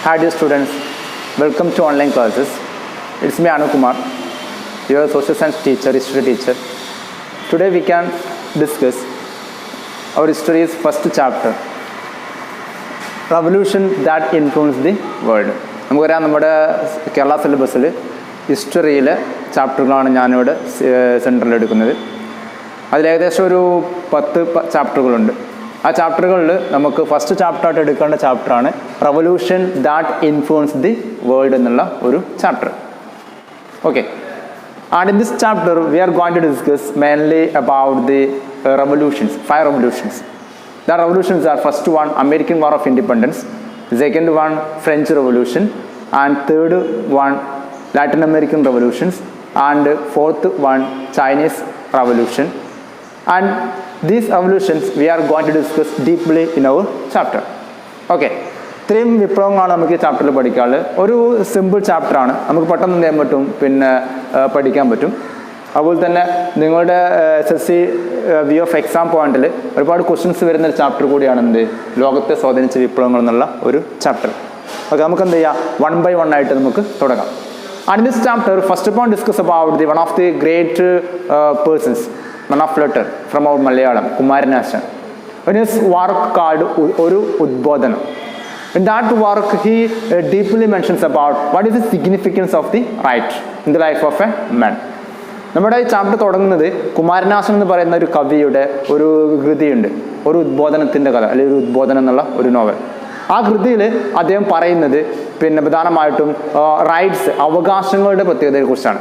Hi dear students, welcome to online classes. It's me Anu Kumar, your social science teacher, history teacher. Today we can discuss our history's first chapter, revolution that influenced the world. നമുക്കറിയാം നമ്മുടെ കേരള സിലബസിൽ ഹിസ്റ്ററിയിലെ ചാപ്റ്ററുകളാണ് ഞാനിവിടെ സെൻറ്ററിൽ എടുക്കുന്നത്. അതിലേകദേശം ഒരു 10 ചാപ്റ്ററുകളുണ്ട്. ആ ചാപ്റ്ററുകളിൽ നമുക്ക് first ചാപ്റ്ററായിട്ട് എടുക്കേണ്ട ചാപ്റ്ററാണ് revolution that influence the world എന്നുള്ള ഒരു chapter. Okay, and in this chapter we are going to discuss mainly about the revolutions, 5 revolutions. The revolutions are first one American War of Independence, second one French Revolution, and third one Latin American revolutions, and fourth one Chinese Revolution. And these revolutions we are going to discuss deeply in our chapter. Okay, ഇത്രയും വിപ്ലവങ്ങളാണ് നമുക്ക് ഈ ചാപ്റ്ററിൽ പഠിക്കാനുള്ളത്. ഒരു simple ചാപ്റ്ററാണ്, നമുക്ക് പെട്ടെന്ന് എന്ത് ചെയ്യാൻ പറ്റും, പിന്നെ പഠിക്കാൻ പറ്റും. അതുപോലെ തന്നെ നിങ്ങളുടെ SSLC വ്യൂ ഓഫ് എക്സാം പോയിന്റിൽ ഒരുപാട് ക്വസ്റ്റ്യൻസ് വരുന്ന ഒരു ചാപ്റ്റർ കൂടിയാണ് എന്ത്, ലോകത്തെ സ്വാധീനിച്ച വിപ്ലവങ്ങൾ എന്നുള്ള ഒരു ചാപ്റ്റർ. ഓക്കെ, നമുക്ക് എന്ത് ചെയ്യാം, 1 by 1 ആയിട്ട് നമുക്ക് തുടങ്ങാം. And in this chapter, first of all, discuss about one of the great persons, one of letter from our Malayalam, Kumaranashan. In his work called Oru Udbodhanam. In that work, he deeply mentions about what is the significance of the right in the life of a man. നമ്മുടെ ഈ chapter തുടങ്ങുന്നത് കുമാരനാശൻ എന്ന് പറയുന്ന ഒരു കവിയുടെ ഒരു കൃതിയുണ്ട്, ഒരു ഉദ്ബോധനത്തിൻ്റെ കഥ, അല്ലെങ്കിൽ ഒരു ഉദ്ബോധനം എന്നുള്ള ഒരു നോവൽ. ആ കൃതിയിൽ അദ്ദേഹം പറയുന്നത് പിന്നെ പ്രധാനമായിട്ടും റൈറ്റ്സ്, അവകാശങ്ങളുടെ പ്രത്യേകതയെക്കുറിച്ചാണ്.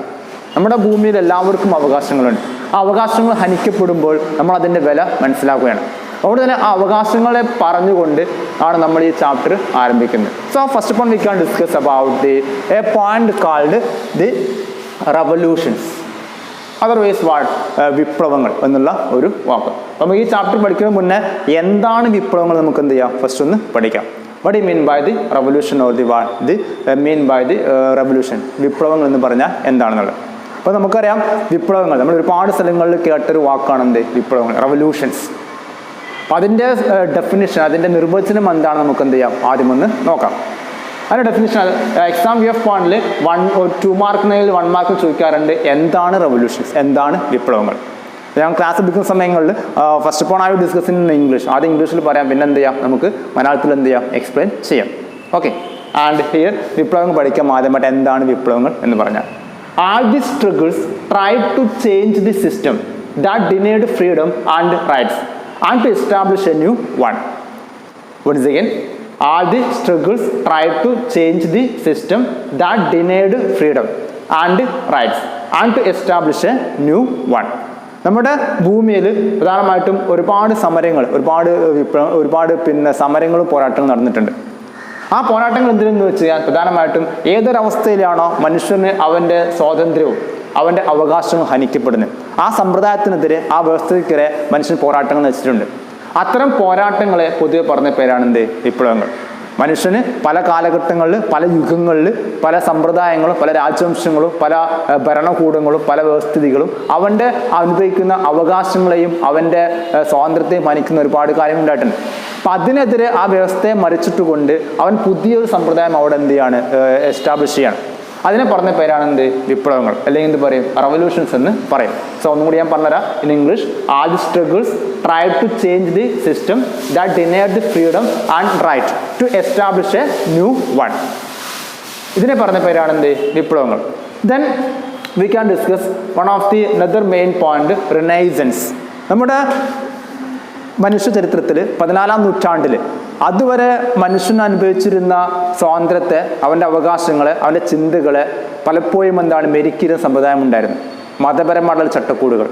നമ്മുടെ ഭൂമിയിൽ എല്ലാവർക്കും അവകാശങ്ങളുണ്ട്. ആ അവകാശങ്ങൾ ഹനിക്കപ്പെടുമ്പോൾ നമ്മൾ അതിൻ്റെ വില മനസ്സിലാക്കുകയാണ്. അതുകൊണ്ട് തന്നെ ആ അവകാശങ്ങളെ പറഞ്ഞുകൊണ്ട് ആണ് നമ്മൾ ഈ ചാപ്റ്റർ ആരംഭിക്കുന്നത്. So first of all we can discuss about the a point called the revolutions, otherwise what, വിപ്ലവങ്ങൾ എന്നുള്ള ഒരു വാക്ക്. നമുക്ക് ഈ ചാപ്റ്റർ പഠിക്കുന്നതിന് മുന്നേ എന്താണ് വിപ്ലവങ്ങൾ നമുക്ക് എന്ത് ചെയ്യാം, ഫസ്റ്റ് ഒന്ന് പഠിക്കാം. What you mean by the revolution or the what the mean by the revolution, വിപ്ലവങ്ങൾ എന്ന് പറഞ്ഞാൽ എന്താണെന്നുള്ളത്. അപ്പോൾ നമുക്കറിയാം വിപ്ലവങ്ങൾ നമ്മൾ ഒരുപാട് സ്ഥലങ്ങളിൽ കേട്ടൊരു വാക്കാണ് എന്ത്, വിപ്ലവങ്ങൾ, റവല്യൂഷൻസ്. അപ്പോൾ അതിൻ്റെ ഡെഫിനിഷൻ, അതിൻ്റെ നിർവചനം എന്താണ് നമുക്ക് എന്ത് ചെയ്യാം, ആദ്യം ഒന്ന് നോക്കാം. അതിൻ്റെ ഡെഫിനിഷൻ എക്സാം വി എഫ് പോയിന്റിൽ 2 മാർക്കിനെങ്കിൽ 1 മാർക്ക് ചോദിക്കാറുണ്ട്, എന്താണ് റവല്യൂഷൻസ്, എന്താണ് വിപ്ലവങ്ങൾ. ഞാൻ ക്ലാസ് എടുക്കുന്ന സമയങ്ങളിൽ first of all I will discuss in English, ആദ്യം ഇംഗ്ലീഷിൽ പറയാം, പിന്നെ എന്ത് ചെയ്യാം, നമുക്ക് മലയാളത്തിൽ എന്ത് ചെയ്യാം, എക്സ്പ്ലെയിൻ ചെയ്യാം. ഓക്കെ, ആൻഡ് ഹിയർ വിപ്ലവങ്ങൾ പഠിക്കാം. ആദ്യമായിട്ട് എന്താണ് വിപ്ലവങ്ങൾ എന്ന് പറഞ്ഞാൽ, all these struggles tried to change the system that denied freedom and rights and to establish a new one. Once again, all the struggles tried to change the system that denied freedom and rights and to establish a new one. നമ്മുടെ ഭൂമിയിൽ പ്രധാനമായിട്ടും ഒരുപാട് സമരങ്ങൾ, ഒരുപാട് പിന്നെ സമരങ്ങളും പോരാട്ടങ്ങളും നടന്നിട്ടുണ്ട്. ആ പോരാട്ടങ്ങൾ എന്തിനെന്ന് വെച്ച് കഴിഞ്ഞാൽ പ്രധാനമായിട്ടും ഏതൊരവസ്ഥയിലാണോ മനുഷ്യന് അവൻ്റെ സ്വാതന്ത്ര്യവും അവൻ്റെ അവകാശങ്ങളും ഹനിക്കപ്പെടുന്നത്, ആ സമ്പ്രദായത്തിനെതിരെ, ആ വ്യവസ്ഥയ്ക്കെതിരെ മനുഷ്യൻ പോരാട്ടങ്ങൾ നയിച്ചിട്ടുണ്ട്. അത്തരം പോരാട്ടങ്ങളെ പൊതുവെ പറഞ്ഞ പേരാണ് എന്ത്, വിപ്ലവങ്ങൾ. മനുഷ്യന് പല കാലഘട്ടങ്ങളിൽ, പല യുഗങ്ങളിൽ, പല സമ്പ്രദായങ്ങളും, പല രാജവംശങ്ങളും, പല ഭരണകൂടങ്ങളും, പല വ്യവസ്ഥിതികളും അവൻ്റെ അനുഭവിക്കുന്ന അവകാശങ്ങളെയും അവൻ്റെ സ്വാതന്ത്ര്യത്തെയും ഹനിക്കുന്ന ഒരുപാട് കാര്യങ്ങളുണ്ടായിട്ടുണ്ട്. അപ്പം അതിനെതിരെ ആ വ്യവസ്ഥയെ മറിച്ചിട്ടുകൊണ്ട് അവൻ പുതിയൊരു സമ്പ്രദായം അവിടെ എന്ത് ചെയ്യാണ്, എസ്റ്റാബ്ലിഷ് ചെയ്യാണ്. അതിനെ പറഞ്ഞ പേരാണ് എന്ത്, വിപ്ലവങ്ങൾ, അല്ലെങ്കിൽ എന്ത് പറയും, റവല്യൂഷൻസ് എന്ന് പറയും. സോ ഒന്നും കൂടി ഞാൻ പറഞ്ഞുതരാം in English. All the struggles try to change the system that denied the freedom and right to establish a new one. ഇതിനെ പറഞ്ഞ പേരാണ് എന്ത്, വിപ്ലവങ്ങൾ. Then we can discuss one of the another main point, renaissance. നമ്മുടെ മനുഷ്യ ചരിത്രത്തിൽ 14-ാം നൂറ്റാണ്ടിൽ അതുവരെ മനുഷ്യൻ അനുഭവിച്ചിരുന്ന സ്വാതന്ത്ര്യത്തെ, അവൻ്റെ അവകാശങ്ങളെ, അവൻ്റെ ചിന്തകളെ പലപ്പോഴും എന്താണ് മെരുക്കിയിരുന്ന സമ്പ്രദായം ഉണ്ടായിരുന്നു. മതപരമായിട്ടുള്ള ചട്ടക്കൂടുകൾ,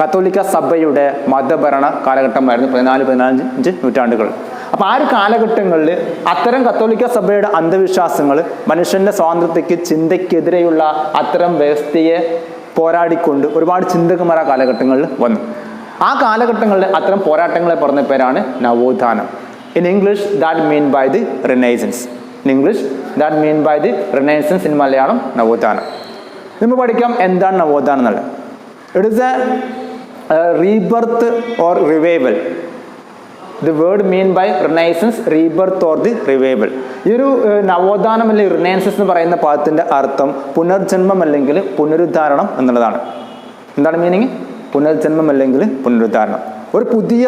കത്തോലിക്ക സഭയുടെ മതഭരണ കാലഘട്ടമായിരുന്നു 14-15 നൂറ്റാണ്ടുകൾ. അപ്പോൾ ആ ഒരു കാലഘട്ടങ്ങളിൽ അത്തരം കത്തോലിക്ക സഭയുടെ അന്ധവിശ്വാസങ്ങൾ മനുഷ്യൻ്റെ സ്വാതന്ത്ര്യത്തേക്ക്, ചിന്തയ്ക്കെതിരെയുള്ള അത്തരം വ്യവസ്ഥയെ പോരാടിക്കൊണ്ട് ഒരുപാട് ചിന്തകന്മാർ ആ കാലഘട്ടങ്ങളിൽ വന്നു. ആ കാലഘട്ടങ്ങളിൽ അത്തരം പോരാട്ടങ്ങളെ പറഞ്ഞ പേരാണ് നവോത്ഥാനം. In English, that mean by the Renaissance. In English, that mean by the Renaissance. In Malayalam, നവോത്ഥാനം. നമ്മൾ പഠിക്കാം എന്താണ് നവോത്ഥാനം എന്നുള്ളത്. It is a rebirth or revival the word mean by renaissance, rebirth or the revival. ഈ ഒരു നവോത്ഥാനം അല്ലെങ്കിൽ റിനൈസൻസ് എന്ന് പറയുന്ന പദത്തിൻ്റെ അർത്ഥം പുനർജന്മം അല്ലെങ്കിൽ പുനരുദ്ധാരണം എന്നുള്ളതാണ്. എന്താണ് മീനിങ്? പുനർജന്മം അല്ലെങ്കിൽ പുനരുദ്ധാരണം. ഒരു പുതിയ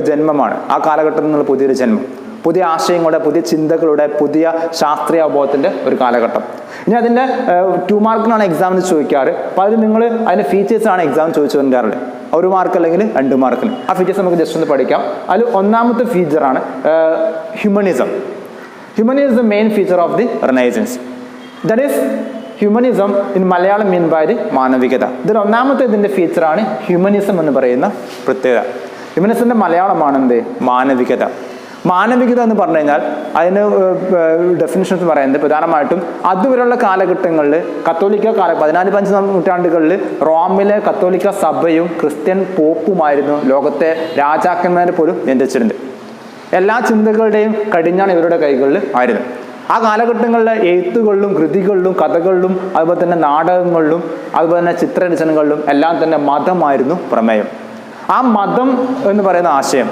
ജന്മമാണ് ആ കാലഘട്ടത്തിൽ നിന്നുള്ള പുതിയൊരു ജന്മം, പുതിയ ആശയങ്ങളുടെ, പുതിയ ചിന്തകളുടെ, പുതിയ ശാസ്ത്രീയ അവബോധത്തിൻ്റെ ഒരു കാലഘട്ടം. ഇനി അതിൻ്റെ 2 മാർക്കിനാണ് എക്സാമിന് ചോദിക്കാറ്. അപ്പോൾ അതിൽ നിങ്ങൾ അതിൻ്റെ ഫീച്ചേഴ്സാണ് എക്സാം ചോദിച്ചു വരാറുള്ളത്. 1 മാർക്ക് അല്ലെങ്കിൽ 2 മാർക്കിന്. ആ ഫീച്ചേഴ്സ് നമുക്ക് ജസ്റ്റ് ഒന്ന് പഠിക്കാം. അതിൽ ഒന്നാമത്തെ ഫീച്ചറാണ് humanism. Humanism is the main feature of the renaissance. That is humanism in Malayalam mean by the മാനവികത. ഇതിൽ ഒന്നാമത്തെ ഇതിൻ്റെ ഫീച്ചറാണ് ഹ്യൂമനിസം എന്ന് പറയുന്ന പ്രത്യേകത. ഹ്യൂമനിസത്തിൻ്റെ മലയാളമാണ് എന്ത്? മാനവികത. മാനവികത എന്ന് പറഞ്ഞു കഴിഞ്ഞാൽ അതിന് ഡെഫിനിഷൻസ് പറയുന്നത് പ്രധാനമായിട്ടും അതുവരെയുള്ള കാലഘട്ടങ്ങളിൽ കത്തോലിക്ക 14-15 നൂറ്റാണ്ടുകളിൽ റോമിലെ കത്തോലിക്ക സഭയും ക്രിസ്ത്യൻ പോപ്പുമായിരുന്നു ലോകത്തെ രാജാക്കന്മാരെ പോലും നിയന്ത്രിച്ചിരുന്നത്. എല്ലാ ചിന്തകളുടെയും കടിഞ്ഞാണ് ഇവരുടെ കൈകളിൽ ആയിരുന്നു. ആ കാലഘട്ടങ്ങളിലെ എഴുത്തുകളിലും കൃതികളിലും കഥകളിലും അതുപോലെ തന്നെ നാടകങ്ങളിലും അതുപോലെ തന്നെ ചിത്രരചനകളിലും എല്ലാം തന്നെ മതമായിരുന്നു പ്രമേയം. ആ മതം എന്ന് പറയുന്ന ആശയം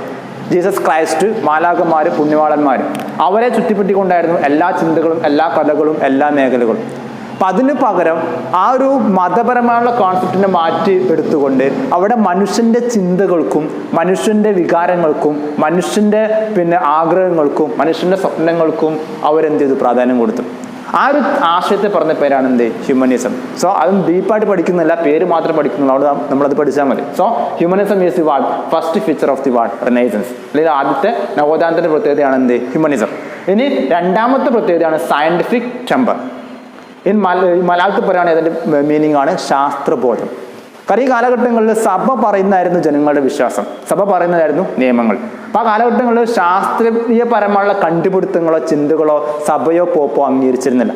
ജീസസ് ക്രൈസ്റ്റ്, മാലാഖമാർ, പുണ്യവാളന്മാർ അവരെ ചുറ്റിപ്പറ്റിക്കൊണ്ടായിരുന്നു എല്ലാ ചിന്തകളും, എല്ലാ കഥകളും, എല്ലാ മേഖലകളും. അപ്പം അതിന് പകരം ആ ഒരു മതപരമായുള്ള കോൺസെപ്റ്റിനെ മാറ്റി എടുത്തുകൊണ്ട് അവിടെ മനുഷ്യൻ്റെ ചിന്തകൾക്കും മനുഷ്യൻ്റെ വികാരങ്ങൾക്കും മനുഷ്യൻ്റെ ആഗ്രഹങ്ങൾക്കും മനുഷ്യൻ്റെ സ്വപ്നങ്ങൾക്കും അവരെന്ത് ചെയ്തു? പ്രാധാന്യം കൊടുത്തു. ആ ഒരു ആശയത്തെ പറഞ്ഞ പേരാണ് എന്ത്? ഹ്യൂമനിസം. സോ അതും ഡീപ്പായിട്ട് പഠിക്കുന്നില്ല, പേര് മാത്രം പഠിക്കുന്നുള്ളൂ. അവിടെ നമ്മളത് പഠിച്ചാൽ മതി. So humanism is the what first feature of the what renaissance. അല്ലെങ്കിൽ ആദ്യത്തെ നവോത്ഥാനത്തിൻ്റെ പ്രത്യേകതയാണ് എന്ത്? ഹ്യൂമനിസം. ഇനി രണ്ടാമത്തെ പ്രത്യേകതയാണ് സയൻറ്റിഫിക് ടെമ്പർ. മലയാളത്തിൽ പറയുകയാണെങ്കിൽ അതിൻ്റെ മീനിങ് ആണ് ശാസ്ത്രബോധം. കാരണം ഈ കാലഘട്ടങ്ങളിൽ സഭ പറയുന്നതായിരുന്നു ജനങ്ങളുടെ വിശ്വാസം, സഭ പറയുന്നതായിരുന്നു നിയമങ്ങൾ. അപ്പോൾ ആ കാലഘട്ടങ്ങളിൽ ശാസ്ത്രീയപരമായുള്ള കണ്ടുപിടുത്തങ്ങളോ ചിന്തകളോ സഭയോ പോപ്പോ അംഗീകരിച്ചിരുന്നില്ല.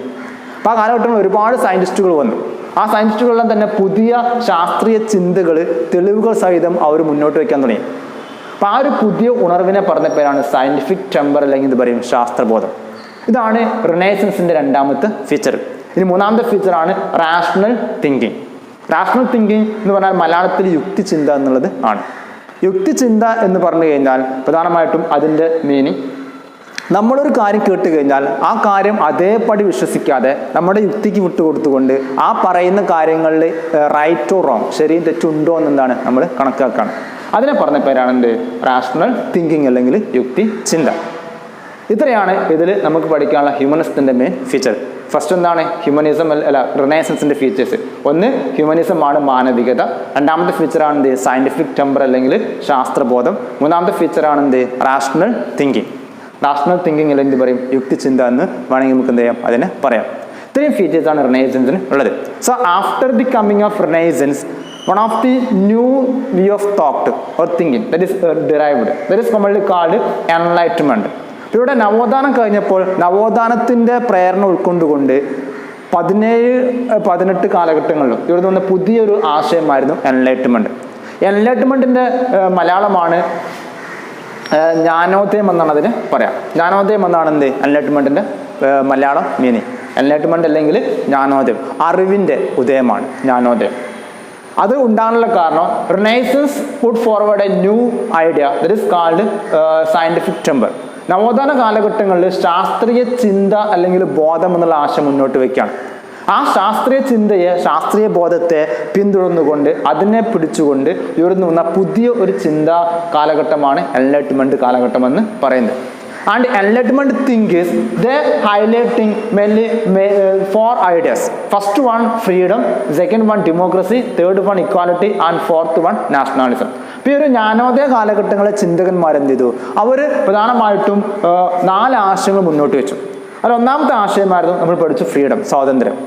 അപ്പോൾ ആ കാലഘട്ടങ്ങളിൽ ഒരുപാട് സയൻറ്റിസ്റ്റുകൾ വന്നു. ആ സയൻറ്റിസ്റ്റുകളെല്ലാം തന്നെ പുതിയ ശാസ്ത്രീയ ചിന്തകൾ തെളിവുകൾ സഹിതം അവർ മുന്നോട്ട് വയ്ക്കാൻ തുടങ്ങി. അപ്പോൾ ആ ഒരു പുതിയ ഉണർവിനെ പറഞ്ഞ പേരാണ് സയൻറ്റിഫിക് ടെമ്പർ, അല്ലെങ്കിൽ ഇത് പറയും ശാസ്ത്രബോധം. ഇതാണ് റിനൈസൻസിൻ്റെ രണ്ടാമത്തെ ഫീച്ചർ. ഇനി മൂന്നാമത്തെ ഫീച്ചറാണ് റാഷണൽ തിങ്കിങ്. റാഷണൽ തിങ്കിങ് എന്ന് പറഞ്ഞാൽ മലയാളത്തിൽ യുക്തിചിന്ത എന്നുള്ളത് ആണ്. യുക്തിചിന്ത എന്ന് പറഞ്ഞു കഴിഞ്ഞാൽ പ്രധാനമായിട്ടും അതിൻ്റെ മീനിങ് നമ്മളൊരു കാര്യം കേട്ട് കഴിഞ്ഞാൽ ആ കാര്യം അതേപടി വിശ്വസിക്കാതെ നമ്മുടെ യുക്തിക്ക് വിട്ടുകൊടുത്തുകൊണ്ട് ആ പറയുന്ന കാര്യങ്ങളിൽ റൈറ്റോ റോങ്, ശരിയും തെറ്റുണ്ടോ എന്നെന്താണ് നമ്മൾ കണക്കാക്കുകയാണ്. അതിനെ പറഞ്ഞ പേരാണ് എന്ത്? റാഷണൽ തിങ്കിങ് അല്ലെങ്കിൽ യുക്തിചിന്ത. ഇത്രയാണ് ഇതിൽ നമുക്ക് പഠിക്കാനുള്ള ഹ്യൂമനിസത്തിൻ്റെ മെയിൻ ഫീച്ചർ. ഫസ്റ്റ് എന്താണ്? ഹ്യൂമനിസം റിനൈസൻസിൻ്റെ ഫീച്ചേഴ്സ്. ഒന്ന് ഹ്യൂമനിസം ആണ് മാനവികത. രണ്ടാമത്തെ ഫീച്ചറാണ് എന്ത്? സയൻറ്റിഫിക് ടെമ്പർ അല്ലെങ്കിൽ ശാസ്ത്രബോധം. മൂന്നാമത്തെ ഫീച്ചറാണ് എന്ത്? Rational thinking. റാഷണൽ തിങ്കിങ് അല്ലെങ്കിൽ എന്ത് പറയും? യുക്തിചിന്ത എന്ന് വേണമെങ്കിൽ നമുക്ക് എന്ത് ചെയ്യാം? അതിനെ പറയാം. ഇത്രയും ഫീച്ചേഴ്സാണ് റിനൈസൻസിന് ഉള്ളത്. So after the coming of renaissance, one of the new way of thought or thinking that is derived, that is commonly called enlightenment. ഇവിടെ നവോത്ഥാനം കഴിഞ്ഞപ്പോൾ നവോത്ഥാനത്തിൻ്റെ പ്രേരണ ഉൾക്കൊണ്ടുകൊണ്ട് 17-18 കാലഘട്ടങ്ങളിലും ഇവിടെ നിന്ന് പുതിയൊരു ആശയമായിരുന്നു എൻലൈറ്റ്മെൻറ്റ്. എൻലൈറ്റ്മെൻറ്റിൻ്റെ മലയാളമാണ് ജ്ഞാനോദയം എന്നാണ് അതിന് പറയാം. ജ്ഞാനോദയം എന്നാണ് എന്ത്? എൻലൈറ്റ്മെൻറ്റിൻ്റെ മലയാളം മീനിങ്. എൻലൈറ്റ്മെൻറ്റ് അല്ലെങ്കിൽ ജ്ഞാനോദയം, അറിവിൻ്റെ ഉദയമാണ് ജ്ഞാനോദയം. അത് ഉണ്ടാകാനുള്ള കാരണം renaissance put forward A new idea that is called scientific temper. നവോത്ഥാന കാലഘട്ടങ്ങളിൽ ശാസ്ത്രീയ ചിന്ത അല്ലെങ്കിൽ ബോധം എന്നുള്ള ആശയം മുന്നോട്ട് വയ്ക്കുകയാണ്. ആ ശാസ്ത്രീയ ചിന്തയെ, ശാസ്ത്രീയ ബോധത്തെ പിന്തുടർന്നുകൊണ്ട് അതിനെ പിടിച്ചുകൊണ്ട് ഉയർന്നു വന്ന പുതിയ ഒരു ചിന്താ കാലഘട്ടമാണ് എൻലൈറ്റ്മെൻറ്റ് കാലഘട്ടം എന്ന് പറയുന്നത്. And enlightenment think is they highlighting mainly 4 ideas. First one freedom, second one democracy, third one equality, and fourth one nationalism. ഇപ്പോൾ ഈ ഒരു ജ്ഞാനോദയ കാലഘട്ടങ്ങളെ ചിന്തകന്മാരെന്ത് ചെയ്തു? അവർ പ്രധാനമായിട്ടും 4 ആശയങ്ങൾ മുന്നോട്ട് വെച്ചു. അതിൽ ഒന്നാമത്തെ ആശയമായിരുന്നു നമ്മൾ പഠിച്ചു ഫ്രീഡം, സ്വാതന്ത്ര്യം.